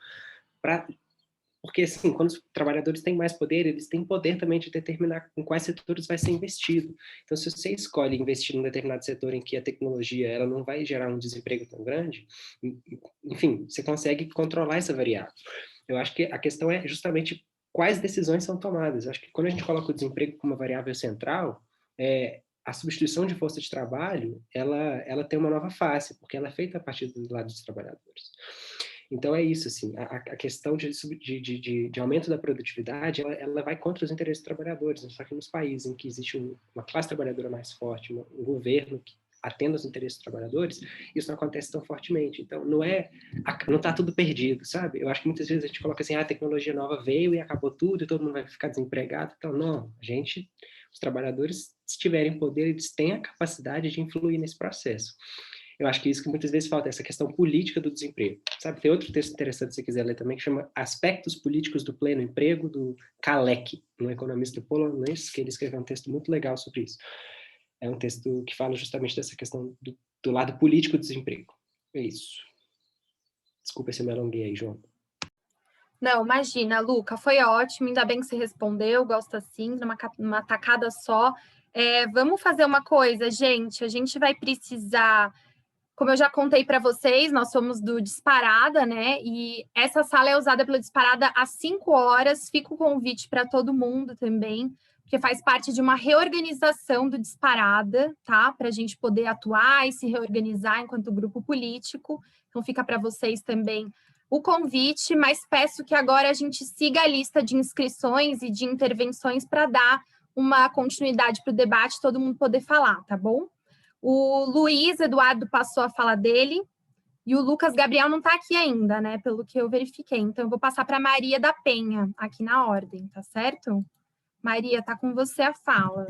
B: porque assim, quando os trabalhadores têm mais poder, eles têm poder também de determinar em quais setores vai ser investido. Então, se você escolhe investir num determinado setor em que a tecnologia ela não vai gerar um desemprego tão grande, enfim, você consegue controlar essa variável. Eu acho que a questão é justamente quais decisões são tomadas. Eu acho que quando a gente coloca o desemprego como uma variável central, a substituição de força de trabalho, ela tem uma nova face, porque ela é feita a partir do lado dos trabalhadores. Então, é isso, assim, a questão de aumento da produtividade, ela vai contra os interesses dos trabalhadores, só que nos países em que existe uma classe trabalhadora mais forte, um governo que atenda aos interesses dos trabalhadores, isso não acontece tão fortemente. Então, não está tudo perdido, sabe? Eu acho que muitas vezes a gente coloca assim, a tecnologia nova veio e acabou tudo, e todo mundo vai ficar desempregado. Então, não, os trabalhadores, se tiverem poder, eles têm a capacidade de influir nesse processo. Eu acho que isso que muitas vezes falta, essa questão política do desemprego. Sabe, tem outro texto interessante, se você quiser ler também, que chama Aspectos Políticos do Pleno Emprego, do Kalecki, um economista polonês, que ele escreveu um texto muito legal sobre isso. É um texto que fala justamente dessa questão do lado político do desemprego. É isso. Desculpa se eu me alonguei aí, João.
C: Não, imagina, Luca, foi ótimo, ainda bem que você respondeu, gosto assim, numa tacada só. Vamos fazer uma coisa, gente, a gente vai precisar, como eu já contei para vocês, nós somos do Disparada, né? E essa sala é usada pelo Disparada às 5 horas, fica o convite para todo mundo também, porque faz parte de uma reorganização do Disparada, tá? Para a gente poder atuar e se reorganizar enquanto grupo político. Então, fica para vocês também o convite, mas peço que agora a gente siga a lista de inscrições e de intervenções para dar uma continuidade para o debate, todo mundo poder falar, tá bom? O Luiz Eduardo passou a fala dele e o Lucas Gabriel não está aqui ainda, né? Pelo que eu verifiquei. Então, eu vou passar para Maria da Penha, aqui na ordem, tá certo? Maria, tá com você a fala.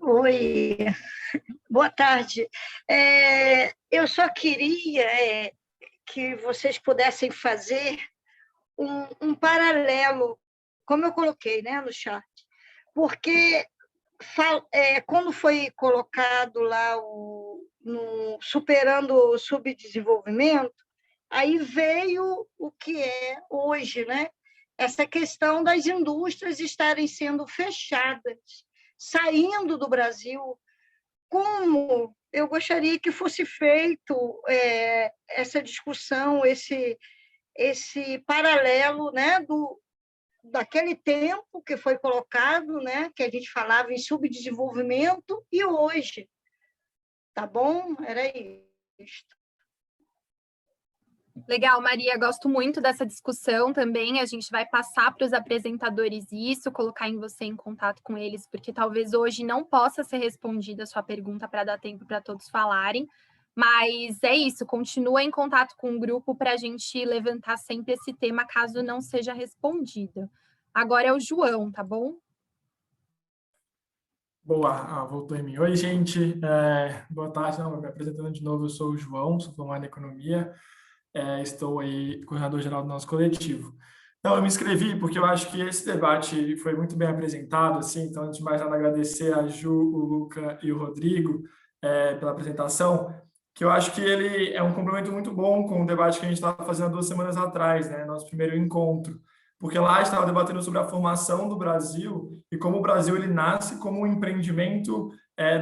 G: Oi, boa tarde. Eu só queria que vocês pudessem fazer um paralelo, como eu coloquei, né, no chat, porque quando foi colocado lá no Superando o Subdesenvolvimento, aí veio o que é hoje, né? Essa questão das indústrias estarem sendo fechadas, saindo do Brasil. Como eu gostaria que fosse feito essa discussão, esse paralelo, né, daquele tempo que foi colocado, né, que a gente falava em subdesenvolvimento, e hoje. Tá bom? Era isso.
C: Legal, Maria, gosto muito dessa discussão também. A gente vai passar para os apresentadores isso, colocar você em contato com eles, porque talvez hoje não possa ser respondida a sua pergunta para dar tempo para todos falarem, Mas é isso, continua em contato com o grupo para a gente levantar sempre esse tema, caso não seja respondido. Agora é o João, tá bom?
E: Boa, voltou em mim. Oi, gente. Boa tarde. Não, me apresentando de novo, eu sou o João, sou formado em Economia, estou aí coordenador-geral do nosso coletivo. Então, eu me inscrevi porque eu acho que esse debate foi muito bem apresentado, assim, então, antes de mais nada, agradecer a Ju, o Luca e o Rodrigo pela apresentação, que eu acho que ele é um complemento muito bom com o debate que a gente estava fazendo há 2 semanas atrás, né, nosso primeiro encontro, porque lá estava debatendo sobre a formação do Brasil e como o Brasil ele nasce como um empreendimento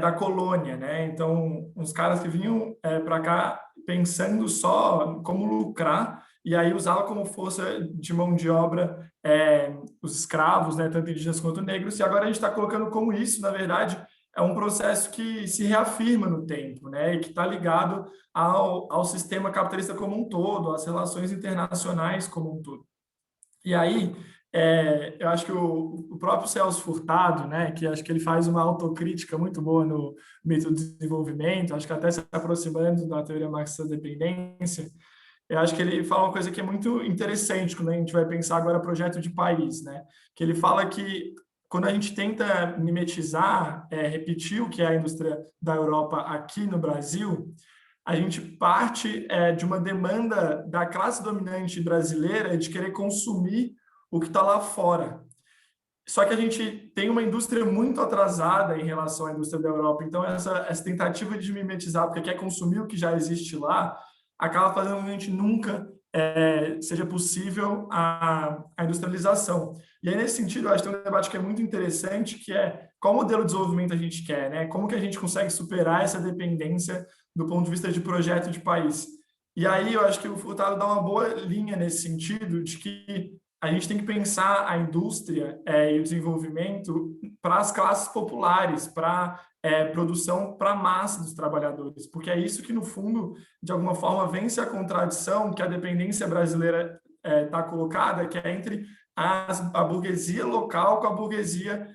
E: da colônia, né? Então, uns caras que vinham para cá pensando só como lucrar e aí usava como força de mão de obra os escravos, né, tanto indígenas quanto negros, e agora a gente está colocando como isso, na verdade, é um processo que se reafirma no tempo, né, e que está ligado ao sistema capitalista como um todo, às relações internacionais como um todo. E aí, eu acho que o próprio Celso Furtado, né, que acho que ele faz uma autocrítica muito boa no mito do desenvolvimento, acho que até se aproximando da teoria marxista da dependência, eu acho que ele fala uma coisa que é muito interessante quando a gente vai pensar agora projeto de país, né? Que ele fala que quando a gente tenta mimetizar, repetir o que é a indústria da Europa aqui no Brasil, a gente parte de uma demanda da classe dominante brasileira de querer consumir o que está lá fora. Só que a gente tem uma indústria muito atrasada em relação à indústria da Europa. Então, essa tentativa de mimetizar, porque quer consumir o que já existe lá, acaba fazendo com que a gente nunca seja possível a industrialização. E aí, nesse sentido, eu acho que tem um debate que é muito interessante, que é qual modelo de desenvolvimento a gente quer, né? Como que a gente consegue superar essa dependência do ponto de vista de projeto de país. E aí, eu acho que o Furtado dá uma boa linha nesse sentido, de que a gente tem que pensar a indústria e o desenvolvimento para as classes populares, para produção para a massa dos trabalhadores, porque é isso que, no fundo, de alguma forma, vence a contradição que a dependência brasileira está colocada, que é entre a burguesia local com a burguesia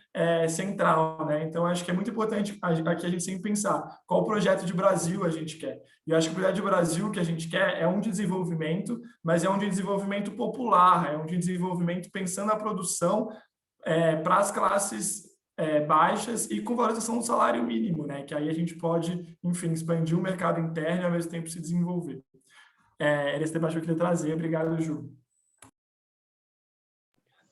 E: central, né? Então, acho que é muito importante aqui a gente sempre pensar qual projeto de Brasil a gente quer. E eu acho que o projeto de Brasil que a gente quer é um de desenvolvimento, mas é um de desenvolvimento popular, é um de desenvolvimento pensando a produção para as classes baixas e com valorização do salário mínimo, né? Que aí a gente pode, enfim, expandir o mercado interno e ao mesmo tempo se desenvolver. Era esse debate que eu queria trazer. Obrigado, Ju.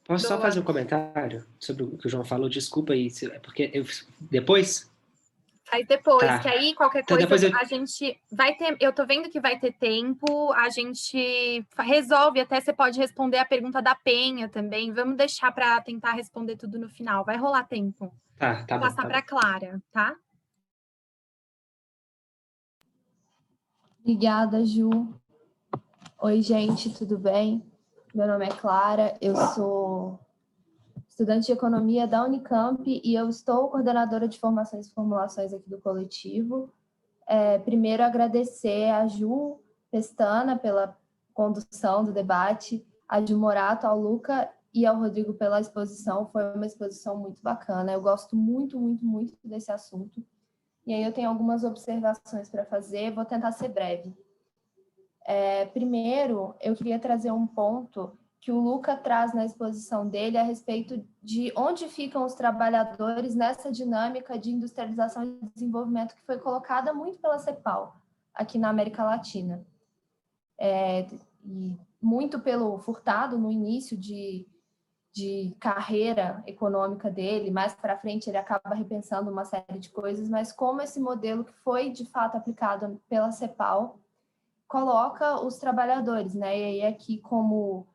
B: Posso só fazer um comentário sobre o que o João falou? Desculpa aí, porque depois...
C: Faz depois,
B: Tá.
C: que aí qualquer
B: Então,
C: coisa
B: depois
C: a gente vai ter... Eu tô vendo que vai ter tempo, a gente resolve, até você pode responder a pergunta da Penha também. Vamos deixar para tentar responder tudo no final. Vai rolar tempo.
B: Tá
C: Vou passar para Clara, tá?
H: Obrigada, Ju. Oi, gente, tudo bem? Meu nome é Clara, eu sou estudante de Economia da Unicamp e eu estou coordenadora de formações e formulações aqui do coletivo. Primeiro, agradecer a Ju Pestana pela condução do debate, a Ju Morato, ao Luca e ao Rodrigo pela exposição. Foi uma exposição muito bacana. Eu gosto muito, muito, muito desse assunto. E aí eu tenho algumas observações para fazer, vou tentar ser breve. Primeiro, eu queria trazer um ponto que o Luca traz na exposição dele a respeito de onde ficam os trabalhadores nessa dinâmica de industrialização e desenvolvimento que foi colocada muito pela CEPAL aqui na América Latina. E muito pelo Furtado no início de carreira econômica dele, mais para frente ele acaba repensando uma série de coisas, mas como esse modelo que foi de fato aplicado pela CEPAL coloca os trabalhadores, né? E aí aqui, como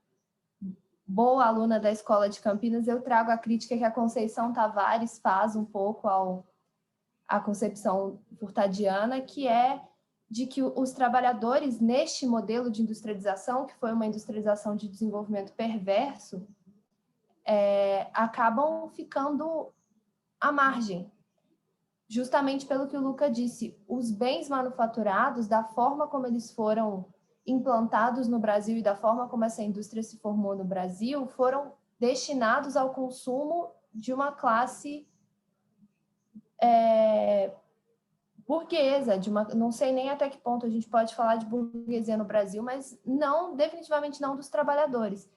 H: boa aluna da Escola de Campinas, eu trago a crítica que a Conceição Tavares faz um pouco à concepção furtadiana, que é de que os trabalhadores, neste modelo de industrialização, que foi uma industrialização de desenvolvimento perverso, acabam ficando à margem. Justamente pelo que o Luca disse, os bens manufaturados, da forma como eles foram implantados no Brasil e da forma como essa indústria se formou no Brasil, foram destinados ao consumo de uma classe burguesa, não sei nem até que ponto a gente pode falar de burguesia no Brasil, mas não, definitivamente não dos trabalhadores.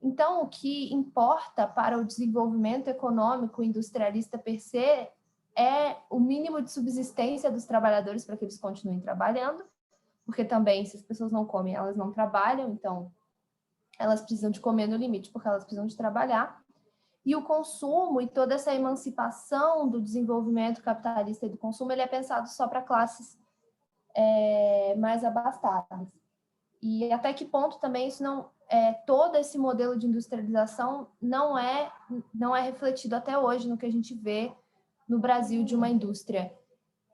H: Então, o que importa para o desenvolvimento econômico industrialista per se é o mínimo de subsistência dos trabalhadores para que eles continuem trabalhando, porque também, se as pessoas não comem, elas não trabalham, então elas precisam de comer no limite, porque elas precisam de trabalhar. E o consumo e toda essa emancipação do desenvolvimento capitalista e do consumo, ele é pensado só para classes mais abastadas. E até que ponto também isso não todo esse modelo de industrialização não é refletido até hoje no que a gente vê no Brasil de uma indústria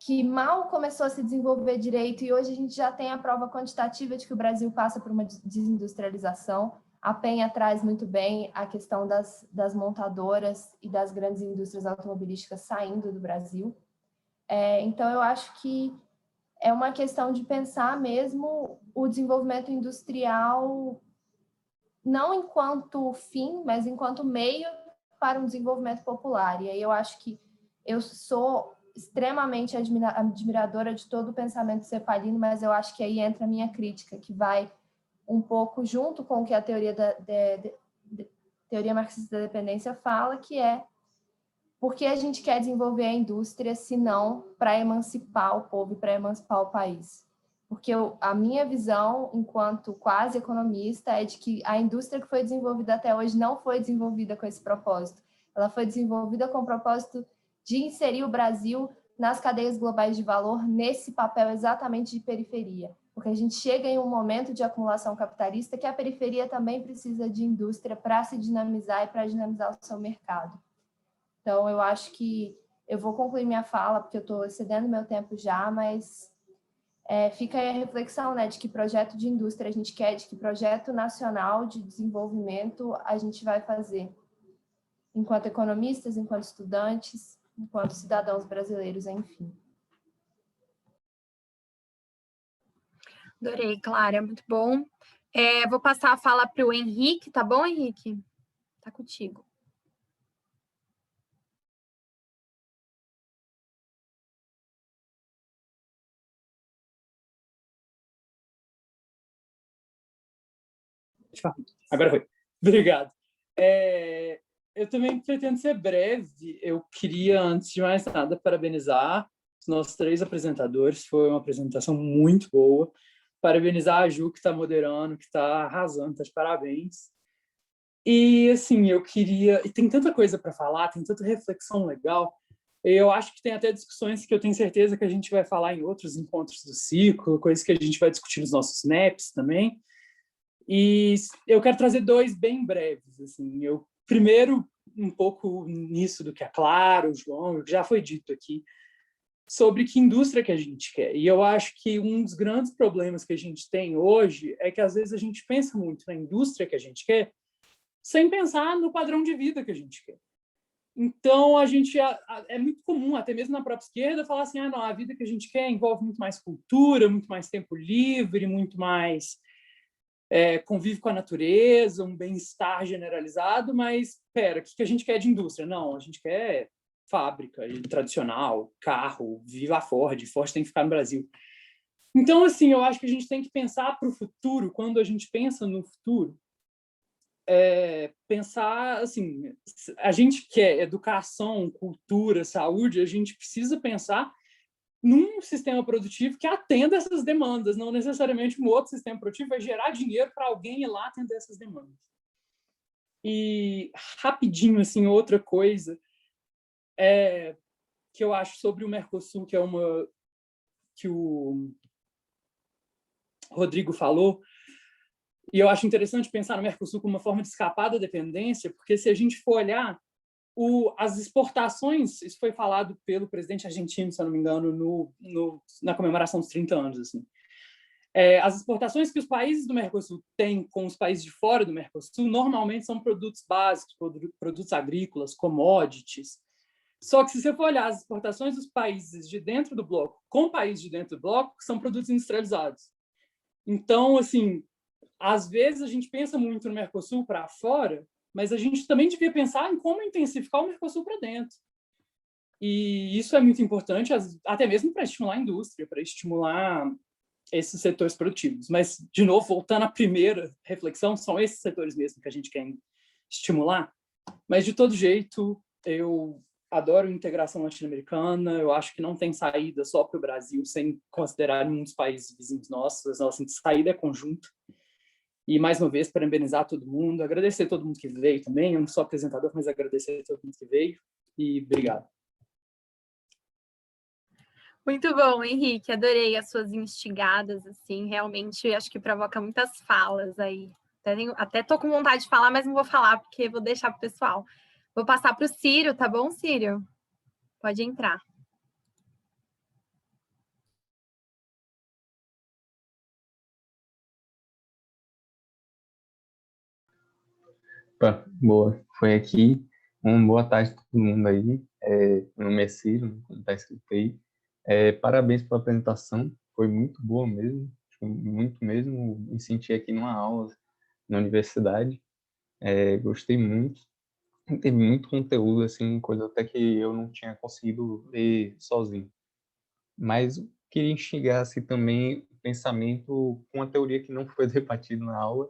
H: que mal começou a se desenvolver direito, e hoje a gente já tem a prova quantitativa de que o Brasil passa por uma desindustrialização. A Penha traz muito bem a questão das montadoras e das grandes indústrias automobilísticas saindo do Brasil. Então, eu acho que é uma questão de pensar mesmo o desenvolvimento industrial não enquanto fim, mas enquanto meio para um desenvolvimento popular. E aí eu acho que eu sou extremamente admiradora de todo o pensamento cepalino, mas eu acho que aí entra a minha crítica, que vai um pouco junto com o que a teoria teoria marxista da dependência fala, que é por que a gente quer desenvolver a indústria, se não para emancipar o povo e para emancipar o país. Porque a minha visão, enquanto quase economista, é de que a indústria que foi desenvolvida até hoje não foi desenvolvida com esse propósito. Ela foi desenvolvida com o propósito de inserir o Brasil nas cadeias globais de valor, nesse papel exatamente de periferia. Porque a gente chega em um momento de acumulação capitalista que a periferia também precisa de indústria para se dinamizar e para dinamizar o seu mercado. Então, eu acho que eu vou concluir minha fala, porque eu estou excedendo meu tempo já, mas fica aí a reflexão, né, de que projeto de indústria a gente quer, de que projeto nacional de desenvolvimento a gente vai fazer, enquanto economistas, enquanto estudantes, enquanto cidadãos brasileiros, enfim.
C: Adorei, Clara, muito bom. Vou passar a fala para o Henrique, tá bom, Henrique? Tá contigo.
I: Agora foi. Obrigado. Eu também pretendo ser breve. Eu queria, antes de mais nada, parabenizar os nossos 3 apresentadores. Foi uma apresentação muito boa. Parabenizar a Ju, que está moderando, que está arrasando, está de parabéns. E, assim, eu queria... E tem tanta coisa para falar, tem tanta reflexão legal. Eu acho que tem até discussões que eu tenho certeza que a gente vai falar em outros encontros do ciclo, coisas que a gente vai discutir nos nossos snaps também. E eu quero trazer 2 bem breves. Assim. Primeiro, um pouco nisso do que a Clara, o João, já foi dito aqui, sobre que indústria que a gente quer. E eu acho que um dos grandes problemas que a gente tem hoje é que, às vezes, a gente pensa muito na indústria que a gente quer sem pensar no padrão de vida que a gente quer. Então, é muito comum, até mesmo na própria esquerda, falar assim, não, a vida que a gente quer envolve muito mais cultura, muito mais tempo livre, muito mais convívio com a natureza, um bem-estar generalizado, mas, o que a gente quer de indústria? Não, a gente quer fábrica tradicional, carro, viva a Ford tem que ficar no Brasil. Então, assim, eu acho que a gente tem que pensar para o futuro, quando a gente pensa no futuro, pensar, assim, a gente quer educação, cultura, saúde, a gente precisa pensar num sistema produtivo que atenda essas demandas, não necessariamente um outro sistema produtivo vai gerar dinheiro para alguém ir lá atender essas demandas. E, rapidinho, assim, outra coisa que eu acho sobre o Mercosul, que é uma que o Rodrigo falou, e eu acho interessante pensar no Mercosul como uma forma de escapar da dependência, porque se a gente for olhar as exportações, isso foi falado pelo presidente argentino, se eu não me engano, na comemoração dos 30 anos. Assim. As exportações que os países do Mercosul têm com os países de fora do Mercosul normalmente são produtos básicos, produtos agrícolas, commodities. Só que se você for olhar as exportações dos países de dentro do bloco com países de dentro do bloco, são produtos industrializados. Então, assim, às vezes a gente pensa muito no Mercosul para fora, mas a gente também devia pensar em como intensificar o Mercosul para dentro. E isso é muito importante, até mesmo para estimular a indústria, para estimular esses setores produtivos. Mas, de novo, voltando à primeira reflexão, são esses setores mesmo que a gente quer estimular. Mas, de todo jeito, eu adoro integração latino-americana, eu acho que não tem saída só para o Brasil, sem considerar muitos países vizinhos nossos, a nossa saída é conjunta. E, mais uma vez, parabenizar todo mundo, agradecer a todo mundo que veio também, eu não sou apresentador, mas agradecer a todo mundo que veio, e obrigado.
C: Muito bom, Henrique, adorei as suas instigadas, assim, realmente acho que provoca muitas falas aí. Até tô com vontade de falar, mas não vou falar, porque vou deixar para o pessoal. Vou passar para o Círio, tá bom, Círio? Pode entrar.
J: Opa, boa, foi aqui. Boa tarde a todo mundo aí. Meu nome é Ciro, está escrito aí. Parabéns pela apresentação, foi muito boa mesmo, muito mesmo. Me senti aqui numa aula na universidade, gostei muito. Teve muito conteúdo, assim, coisa até que eu não tinha conseguido ler sozinho. Mas eu queria instigar assim, também o pensamento com uma teoria que não foi debatida na aula,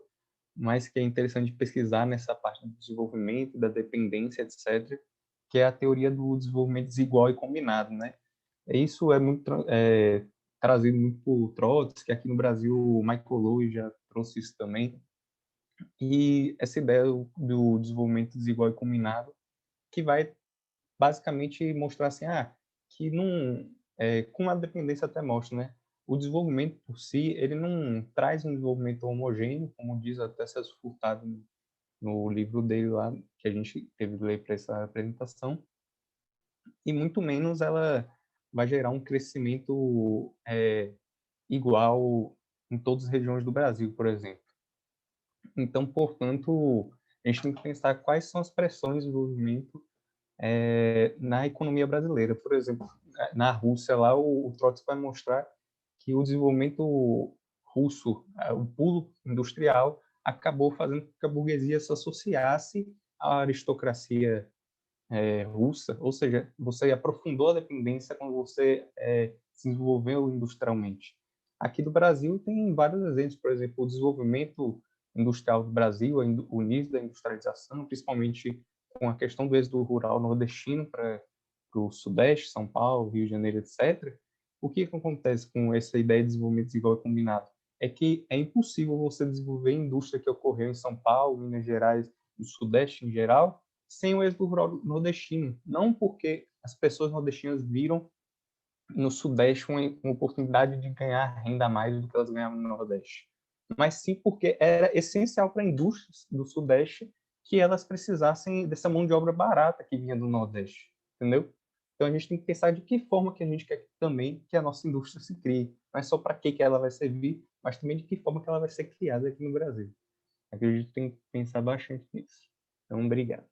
J: mas que é interessante pesquisar nessa parte do desenvolvimento, da dependência, etc., que é a teoria do desenvolvimento desigual e combinado, né? Isso é muito trazido muito por Trotsky, que aqui no Brasil o Michael Lowy já trouxe isso também. E essa ideia do desenvolvimento desigual e combinado, que vai basicamente mostrar assim, que não, com a dependência até mostra, né? O desenvolvimento por si, ele não traz um desenvolvimento homogêneo, como diz até Celso Furtado no livro dele lá, que a gente teve que ler para essa apresentação, e muito menos ela vai gerar um crescimento igual em todas as regiões do Brasil, por exemplo. Então, portanto, a gente tem que pensar quais são as pressões do desenvolvimento na economia brasileira. Por exemplo, na Rússia, lá o Trotsky vai mostrar que o desenvolvimento russo, o pulo industrial, acabou fazendo com que a burguesia se associasse à aristocracia russa, ou seja, você aprofundou a dependência quando você se desenvolveu industrialmente. Aqui do Brasil tem vários exemplos, por exemplo, o desenvolvimento industrial do Brasil, o início da industrialização, principalmente com a questão do êxodo rural nordestino para o Sudeste, São Paulo, Rio de Janeiro, etc. O que acontece com essa ideia de desenvolvimento desigual e combinado? É que é impossível você desenvolver a indústria que ocorreu em São Paulo, Minas Gerais, no Sudeste em geral, sem o êxodo rural nordestino. Não porque as pessoas nordestinas viram no Sudeste uma oportunidade de ganhar renda a mais do que elas ganhavam no Nordeste, mas sim porque era essencial para a indústria do Sudeste que elas precisassem dessa mão de obra barata que vinha do Nordeste, entendeu? Então a gente tem que pensar de que forma que a gente quer também que a nossa indústria se crie, não é só para que ela vai servir, mas também de que forma que ela vai ser criada aqui no Brasil. Acredito que tem que pensar bastante nisso. Então, obrigado.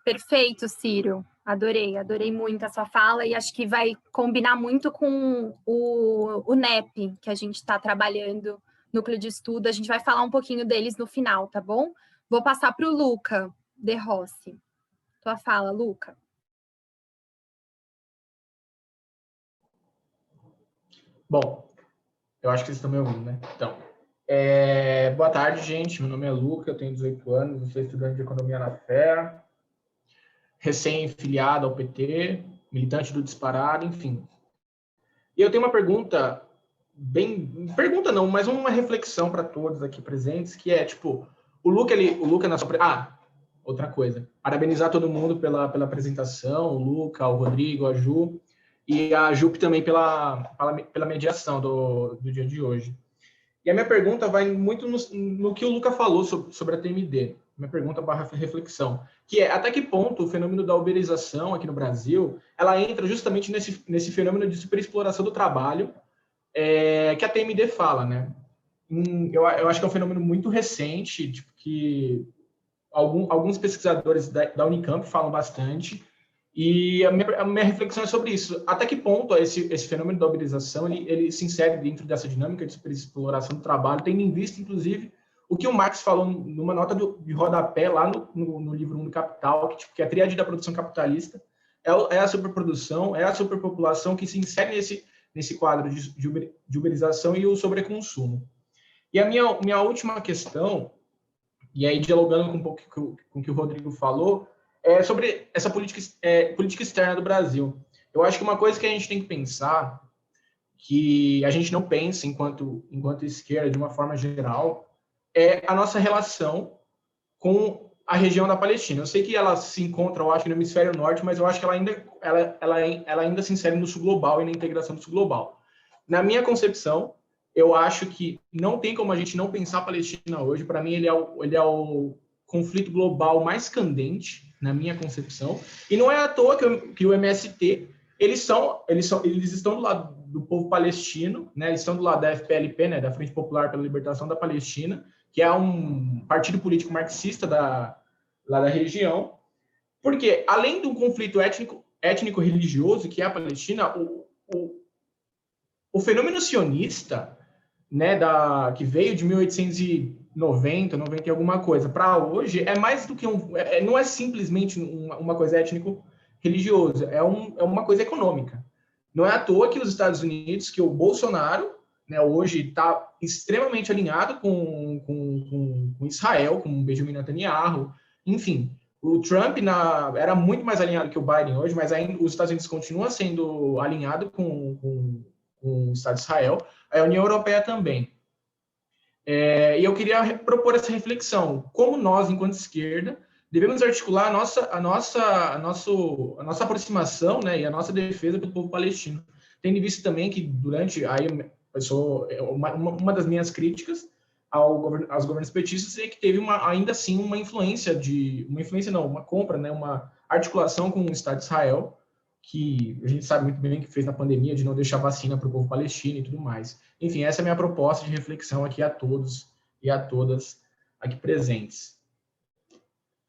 C: Perfeito, Ciro. Adorei muito a sua fala e acho que vai combinar muito com o NEP, que a gente está trabalhando, núcleo de estudo. A gente vai falar um pouquinho deles no final, tá bom? Vou passar para o Luca De Rossi. Tua fala, Luca.
K: Bom, eu acho que vocês estão me ouvindo, né? Então, boa tarde, gente. Meu nome é Luca, eu tenho 18 anos, eu sou estudante de Economia na FEA, recém-filiado ao PT, militante do Disparado, enfim. E eu tenho uma pergunta, pergunta não, mas uma reflexão para todos aqui presentes, que é, tipo, o Luca na sua... outra coisa, parabenizar todo mundo pela apresentação, o Luca, o Rodrigo, a Ju, e a Jupe também pela mediação do dia de hoje. E a minha pergunta vai muito no que o Luca falou sobre a TMD. Minha pergunta / reflexão, que é até que ponto o fenômeno da uberização aqui no Brasil, ela entra justamente nesse fenômeno de superexploração do trabalho que a TMD fala, né? Eu acho que é um fenômeno muito recente, tipo, que alguns pesquisadores da Unicamp falam bastante, e a minha reflexão é sobre isso. Até que ponto esse fenômeno da uberização ele se insere dentro dessa dinâmica de superexploração do trabalho, tendo em vista, inclusive, o que o Marx falou numa nota de rodapé lá no livro 1 do Capital, que, tipo, que a tríade da produção capitalista é a superprodução, é a superpopulação que se insere nesse quadro de uberização e o sobreconsumo. E a minha última questão, e aí dialogando com um pouco com o que o Rodrigo falou, é sobre essa política externa do Brasil. Eu acho que uma coisa que a gente tem que pensar, que a gente não pensa enquanto esquerda, de uma forma geral, é a nossa relação com a região da Palestina. Eu sei que ela se encontra, eu acho, no hemisfério norte, mas eu acho que ela ainda se insere no sul global e na integração do sul global. Na minha concepção, eu acho que não tem como a gente não pensar a Palestina hoje. Para mim, ele é o conflito global mais candente, na minha concepção. E não é à toa que o MST, eles estão do lado do povo palestino, né? Eles estão do lado da FPLP, né? Da Frente Popular pela Libertação da Palestina, que é um partido político marxista lá da região, porque, além do conflito étnico-religioso, que é a Palestina, o fenômeno sionista, né, que veio de 1890, 90 e alguma coisa, para hoje, é mais do que não é simplesmente uma coisa étnico-religiosa, é uma coisa econômica. Não é à toa que os Estados Unidos, que o Bolsonaro, né, hoje está extremamente alinhado com Israel, com Benjamin Netanyahu, enfim. O Trump era muito mais alinhado que o Biden hoje, mas ainda os Estados Unidos continuam sendo alinhado com o Estado de Israel, a União Europeia também. E eu queria propor essa reflexão. Como nós, enquanto esquerda, devemos articular a nossa aproximação, né, e a nossa defesa pelo povo palestino. Tendo visto também que uma das minhas críticas aos governos petistas é que teve ainda assim uma compra, né, uma articulação com o Estado de Israel, que a gente sabe muito bem que fez na pandemia, de não deixar vacina para o povo palestino e tudo mais. Enfim, essa é a minha proposta de reflexão aqui a todos e a todas aqui presentes.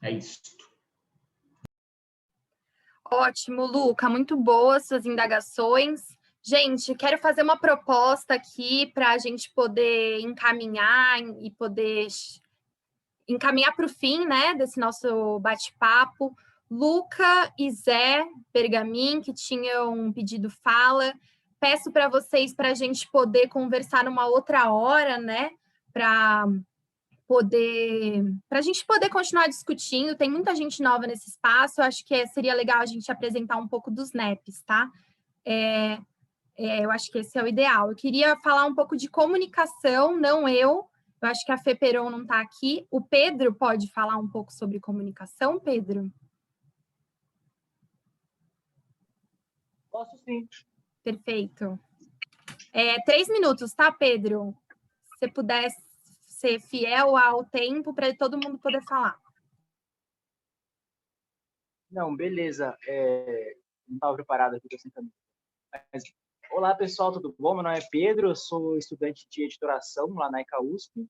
K: É isso.
C: Ótimo, Luca, muito boas suas indagações. Gente, quero fazer uma proposta aqui para a gente poder encaminhar e poder encaminhar para o fim, né, desse nosso bate-papo. Luca e Zé Bergamin, que tinham pedido fala, peço para vocês para a gente poder conversar numa outra hora, né, para a gente poder continuar discutindo. Tem muita gente nova nesse espaço, eu acho que seria legal a gente apresentar um pouco dos NEPs, tá? Eu acho que esse é o ideal. Eu queria falar um pouco de comunicação, não eu acho que a Fê Peron não está aqui. O Pedro pode falar um pouco sobre comunicação, Pedro?
L: Posso sim.
C: Perfeito. 3 minutos, tá, Pedro? Se você puder ser fiel ao tempo para todo mundo poder falar.
L: Não, beleza. Não estava preparado aqui, estou sentando. Mas, olá, pessoal, tudo bom? Meu nome é Pedro, eu sou estudante de editoração lá na ECA USP.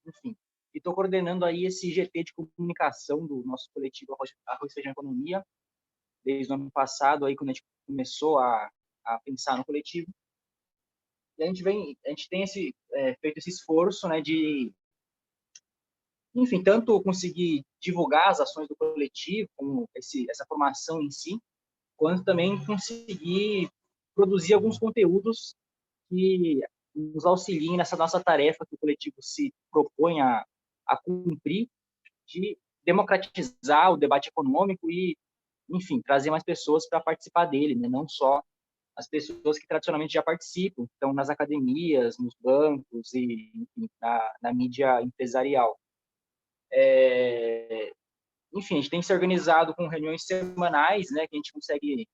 L: Enfim, e estou coordenando aí esse GT de comunicação do nosso coletivo Arroz, Feijão e Economia, desde o ano passado, aí, quando a gente começou a pensar no coletivo. E a gente tem feito esse esforço, né, de, enfim, tanto conseguir divulgar as ações do coletivo, como essa formação em si, quanto também conseguir produzir alguns conteúdos que nos auxiliem nessa nossa tarefa que o coletivo se propõe a cumprir, de democratizar o debate econômico e, enfim, trazer mais pessoas para participar dele, né? Não só as pessoas que tradicionalmente já participam, estão nas academias, nos bancos e, enfim, na mídia empresarial. Enfim, a gente tem se organizado com reuniões semanais, né, que a gente consegue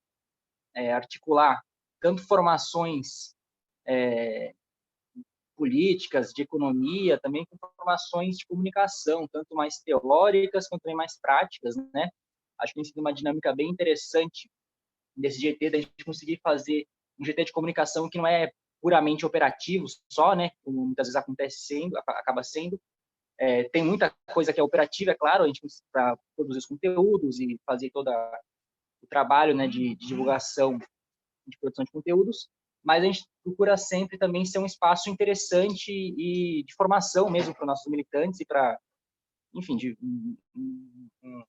L: articular tanto formações políticas, de economia, também com formações de comunicação, tanto mais teóricas quanto também mais práticas, né? Acho que tem sido uma dinâmica bem interessante desse GT, da gente conseguir fazer um GT de comunicação que não é puramente operativo só, né? Como muitas vezes acaba sendo. Tem muita coisa que é operativa, é claro, a gente para produzir os conteúdos e fazer todo o trabalho, né, de divulgação, de produção de conteúdos, mas a gente procura sempre também ser um espaço interessante e de formação mesmo para os nossos militantes e para, enfim, um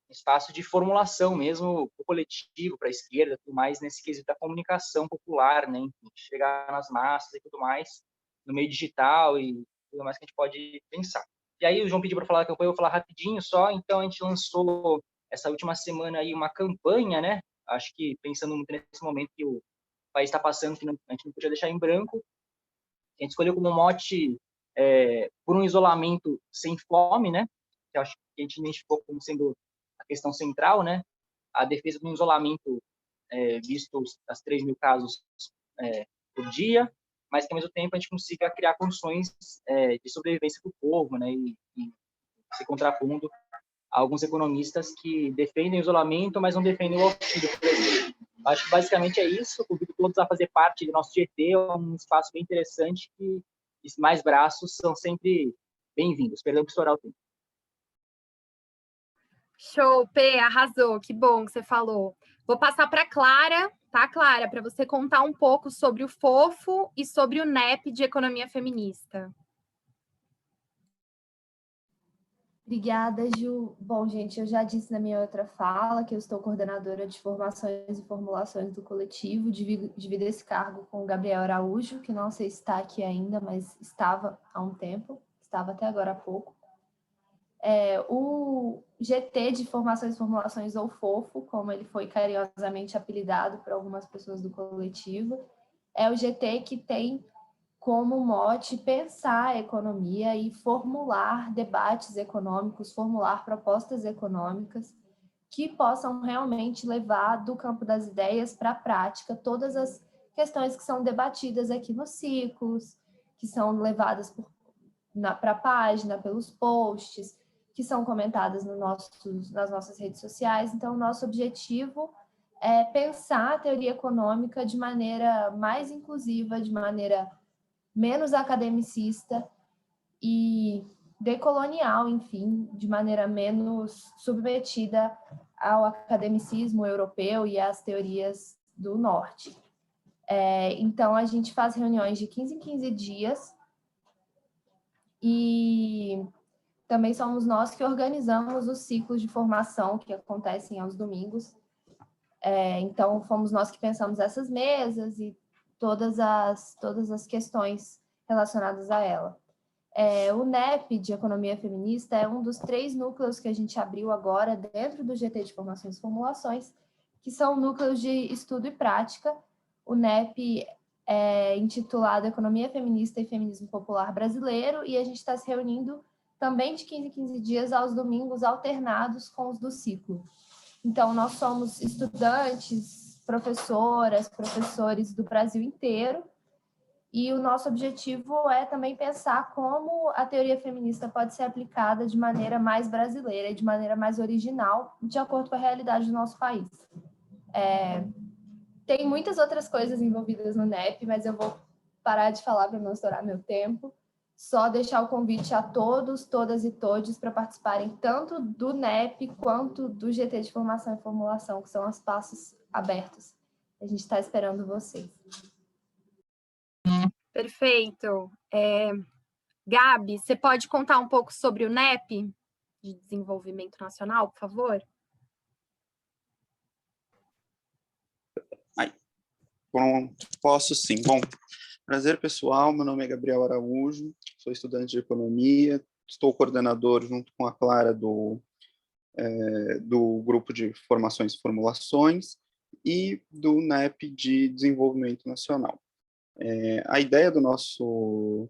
L: espaço de formulação mesmo pro coletivo, para a esquerda, tudo mais, nesse quesito da comunicação popular, né? Enfim, chegar nas massas e tudo mais, no meio digital e tudo mais que a gente pode pensar. E aí o João pediu para falar da campanha, eu vou falar rapidinho só. Então a gente lançou essa última semana aí uma campanha, né? Acho que pensando muito nesse momento que o país está passando, que a gente não podia deixar em branco. A gente escolheu como mote por um isolamento sem fome, né? Que eu acho que a gente identificou como sendo a questão central, né? A defesa do isolamento, visto as 3.000 casos por dia, mas que ao mesmo tempo a gente consiga criar condições de sobrevivência para o povo, né? E se contrapondo a alguns economistas que defendem o isolamento, mas não defendem o auxílio, por exemplo. Acho que basicamente é isso. Convido todos a fazer parte do nosso GT, é um espaço bem interessante e mais braços são sempre bem-vindos. Perdão por estourar o tempo.
C: Show, P, arrasou, que bom que você falou. Vou passar para Clara, tá, Clara, para você contar um pouco sobre o FOFO e sobre o NEP de Economia Feminista.
H: Obrigada, Ju. Bom, gente, eu já disse na minha outra fala que eu estou coordenadora de formações e formulações do coletivo, divido esse cargo com o Gabriel Araújo, que não sei se está aqui ainda, mas estava há um tempo, estava até agora há pouco. O GT de Formações e Formulações, ou FOFO, como ele foi carinhosamente apelidado por algumas pessoas do coletivo, é o GT que tem como mote pensar a economia e formular debates econômicos, formular propostas econômicas que possam realmente levar do campo das ideias para a prática todas as questões que são debatidas aqui nos ciclos, que são levadas para a página, pelos posts, que são comentadas nas nossas redes sociais. Então, o nosso objetivo é pensar a teoria econômica de maneira mais inclusiva, de maneira menos academicista e decolonial, enfim, de maneira menos submetida ao academicismo europeu e às teorias do norte. Então, a gente faz reuniões de 15 em 15 dias e também somos nós que organizamos os ciclos de formação que acontecem aos domingos. Então, fomos nós que pensamos essas mesas e todas as questões relacionadas a ela. O NEP de Economia Feminista é um dos 3 núcleos que a gente abriu agora dentro do GT de Formações e Formulações, que são núcleos de estudo e prática. O NEP é intitulado Economia Feminista e Feminismo Popular Brasileiro, e a gente está se reunindo também de 15 em 15 dias aos domingos, alternados com os do ciclo. Então, nós somos estudantes, professoras, professores do Brasil inteiro, e o nosso objetivo é também pensar como a teoria feminista pode ser aplicada de maneira mais brasileira e de maneira mais original, de acordo com a realidade do nosso país. Tem muitas outras coisas envolvidas no NEP, mas eu vou parar de falar para não estourar meu tempo. Só deixar o convite a todos, todas e todes para participarem tanto do NEP quanto do GT de Formação e Formulação, que são os espaços abertos. A gente está esperando vocês.
C: Perfeito. Gabi, você pode contar um pouco sobre o NEP de Desenvolvimento Nacional, por favor?
M: Bom, posso sim. Bom, prazer pessoal, meu nome é Gabriel Araújo, sou estudante de Economia, estou coordenador junto com a Clara do grupo de Formações e Formulações e do NEP de Desenvolvimento Nacional. A ideia do nosso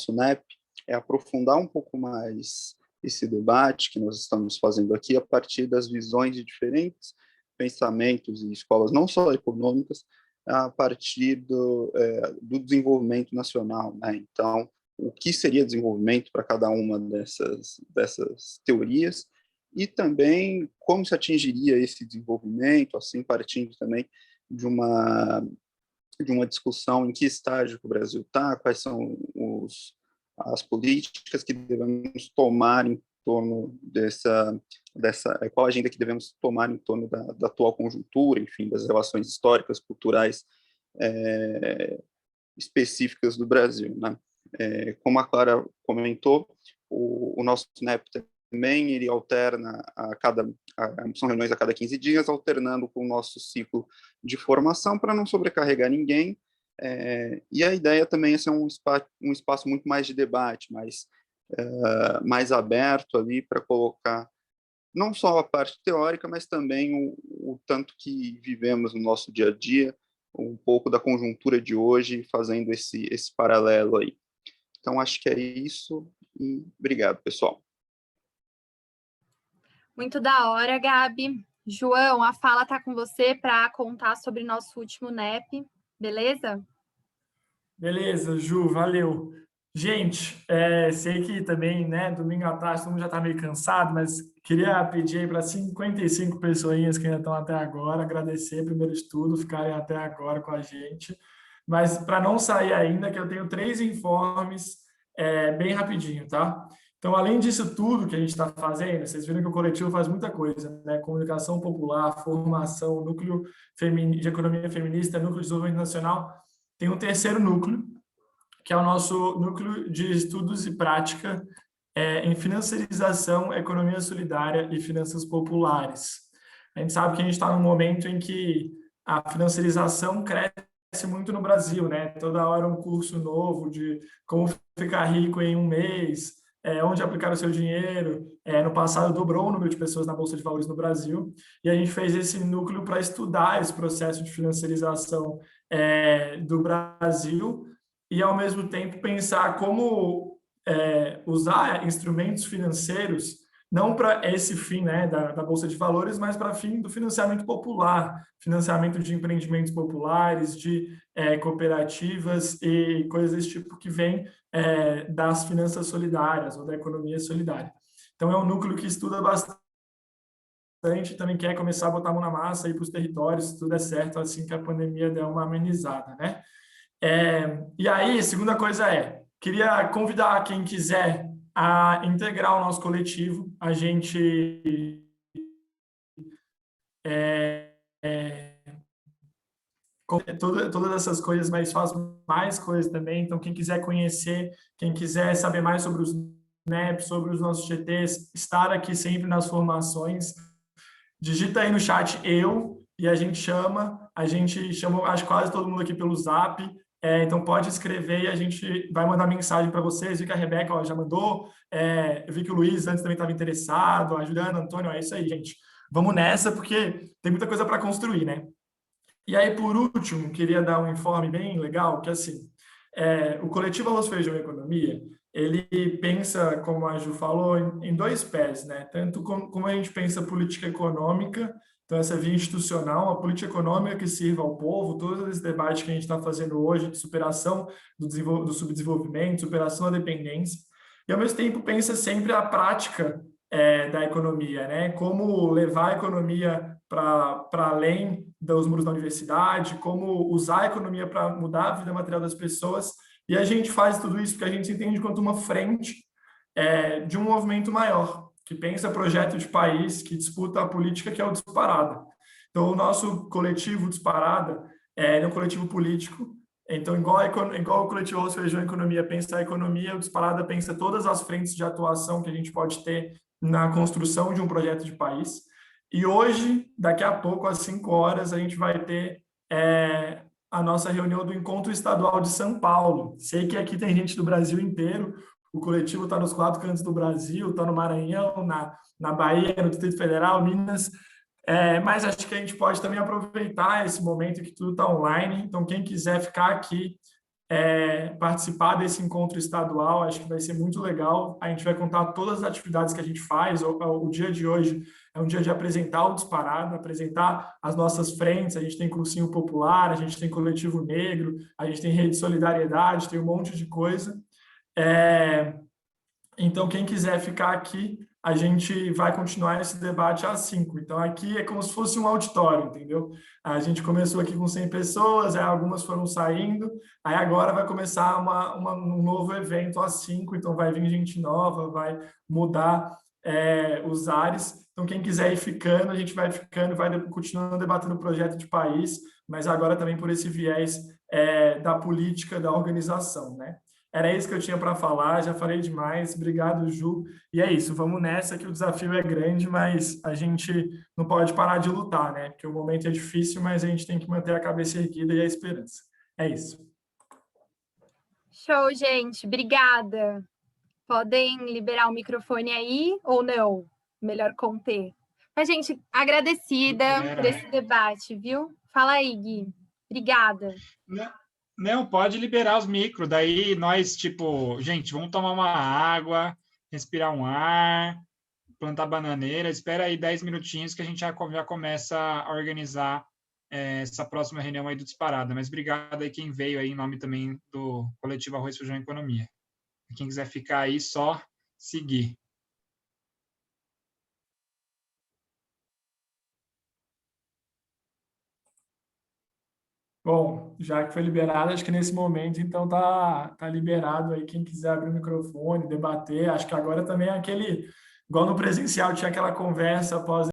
M: NEP é aprofundar um pouco mais esse debate que nós estamos fazendo aqui a partir das visões de diferentes pensamentos e escolas, não só econômicas, a partir do desenvolvimento nacional, né? Então, o que seria desenvolvimento para cada uma dessas teorias e também como se atingiria esse desenvolvimento, assim, partindo também de uma discussão em que estágio o Brasil está, quais são as políticas que devemos tomar em torno qual agenda que devemos tomar em torno da atual conjuntura, enfim, das relações históricas, culturais específicas do Brasil, né? Como a Clara comentou, o nosso NEP também, ele alterna são reuniões a cada 15 dias, alternando com o nosso ciclo de formação para não sobrecarregar ninguém, e a ideia também é ser um espaço muito mais de debate, mais aberto ali para colocar não só a parte teórica, mas também o tanto que vivemos no nosso dia a dia, um pouco da conjuntura de hoje, fazendo esse paralelo aí. Então, acho que é isso, e obrigado, pessoal.
C: Muito da hora, Gabi. João, a fala está com você para contar sobre nosso último NEP, beleza?
E: Beleza, Ju, valeu. Gente, sei que também, né, domingo à tarde todo mundo já está meio cansado, mas queria pedir aí para 55 pessoinhas que ainda estão até agora, agradecer primeiro de tudo, ficarem até agora com a gente, mas para não sair ainda, que eu tenho 3 informes bem rapidinho, tá? Então, além disso tudo que a gente está fazendo, vocês viram que o coletivo faz muita coisa, né? Comunicação popular, formação, núcleo de economia feminista, núcleo de desenvolvimento nacional. Tem um terceiro núcleo, que é o nosso núcleo de estudos e prática em financiarização, economia solidária e finanças populares. A gente sabe que a gente está num momento em que a financiarização cresce muito no Brasil, né? Toda hora um curso novo de como ficar rico em um mês, onde aplicar o seu dinheiro. No passado dobrou o número de pessoas na Bolsa de Valores no Brasil, e a gente fez esse núcleo para estudar esse processo de financiarização do Brasil e, ao mesmo tempo, pensar como usar instrumentos financeiros, não para esse fim, né, da Bolsa de Valores, mas para fim do financiamento popular, financiamento de empreendimentos populares, de cooperativas e coisas desse tipo que vem das finanças solidárias ou da economia solidária. Então, é um núcleo que estuda bastante, também quer começar a botar a mão na massa e ir para os territórios, se tudo é certo, assim que a pandemia der uma amenizada, né? E aí, a segunda coisa queria convidar quem quiser a integrar o nosso coletivo. A gente todas essas coisas, mas faz mais coisas também. Então, quem quiser conhecer, quem quiser saber mais sobre os NEPs, sobre os nossos GTs, estar aqui sempre nas formações, digita aí no chat e a gente chama, acho quase todo mundo aqui pelo Zap. Então, pode escrever e a gente vai mandar mensagem para vocês. Vi que a Rebeca já mandou, eu vi que o Luiz antes também estava interessado, a Juliana, Antônio, é isso aí, gente. Vamos nessa, porque tem muita coisa para construir, né? E aí, por último, queria dar um informe bem legal, que assim, o coletivo Arroz, Feijão e Economia, ele pensa, como a Ju falou, em 2 pés, né? Tanto como a gente pensa política econômica, então essa via institucional, a política econômica que sirva ao povo, todo esse debate que a gente está fazendo hoje de superação do subdesenvolvimento, superação da dependência, e ao mesmo tempo pensa sempre a prática da economia, né? Como levar a economia para além dos muros da universidade, como usar a economia para mudar a vida material das pessoas. E a gente faz tudo isso porque a gente se entende quanto uma frente de um movimento maior, que pensa projeto de país, que disputa a política, que é o Disparada. Então, o nosso coletivo Disparada é um coletivo político. Então, igual o coletivo Arroz, Feijão e Economia pensa a economia, o Disparada pensa todas as frentes de atuação que a gente pode ter na construção de um projeto de país. E hoje, daqui a pouco, às 5 horas, a gente vai ter a nossa reunião do Encontro Estadual de São Paulo. Sei que aqui tem gente do Brasil inteiro, o coletivo está nos 4 cantos do Brasil, está no Maranhão, na Bahia, no Distrito Federal, Minas, mas acho que a gente pode também aproveitar esse momento que tudo está online. Então, quem quiser ficar aqui, participar desse encontro estadual, acho que vai ser muito legal. A gente vai contar todas as atividades que a gente faz. O dia de hoje é um dia de apresentar o Disparada, apresentar as nossas frentes. A gente tem cursinho popular, a gente tem coletivo negro, a gente tem rede de solidariedade, tem um monte de coisa. Então, quem quiser ficar aqui, a gente vai continuar esse debate às 5. Então, aqui é como se fosse um auditório, entendeu? A gente começou aqui com 100 pessoas, aí algumas foram saindo, aí agora vai começar um novo evento às 5, então vai vir gente nova, vai mudar os ares. Então, quem quiser ir ficando, a gente vai ficando, vai continuando debatendo o projeto de país. mas agora também por esse viés da política da organização, né? Era isso que eu tinha para falar, já falei demais, obrigado, Ju. E é isso, vamos nessa que o desafio é grande, mas a gente não pode parar de lutar, né? Porque o momento é difícil, mas a gente tem que manter a cabeça erguida e a esperança. É isso.
C: Show, gente. Obrigada. Podem liberar o microfone aí ou não? Melhor conter. Mas, gente, agradecida por esse debate, viu? Fala aí, Gui. Obrigada.
N: Não, pode liberar os micros. Daí nós, tipo, gente, vamos tomar uma água, respirar um ar, plantar bananeira. Espera aí 10 minutinhos que a gente já começa a organizar essa próxima reunião aí do Disparada. Mas obrigado aí quem veio aí em nome também do Coletivo Arroz, Feijão e Economia. Quem quiser ficar aí, só seguir.
E: Bom, já que foi liberado, acho que nesse momento, então, tá liberado aí quem quiser abrir o microfone, debater. Acho que agora também é aquele, igual no presencial, tinha aquela conversa após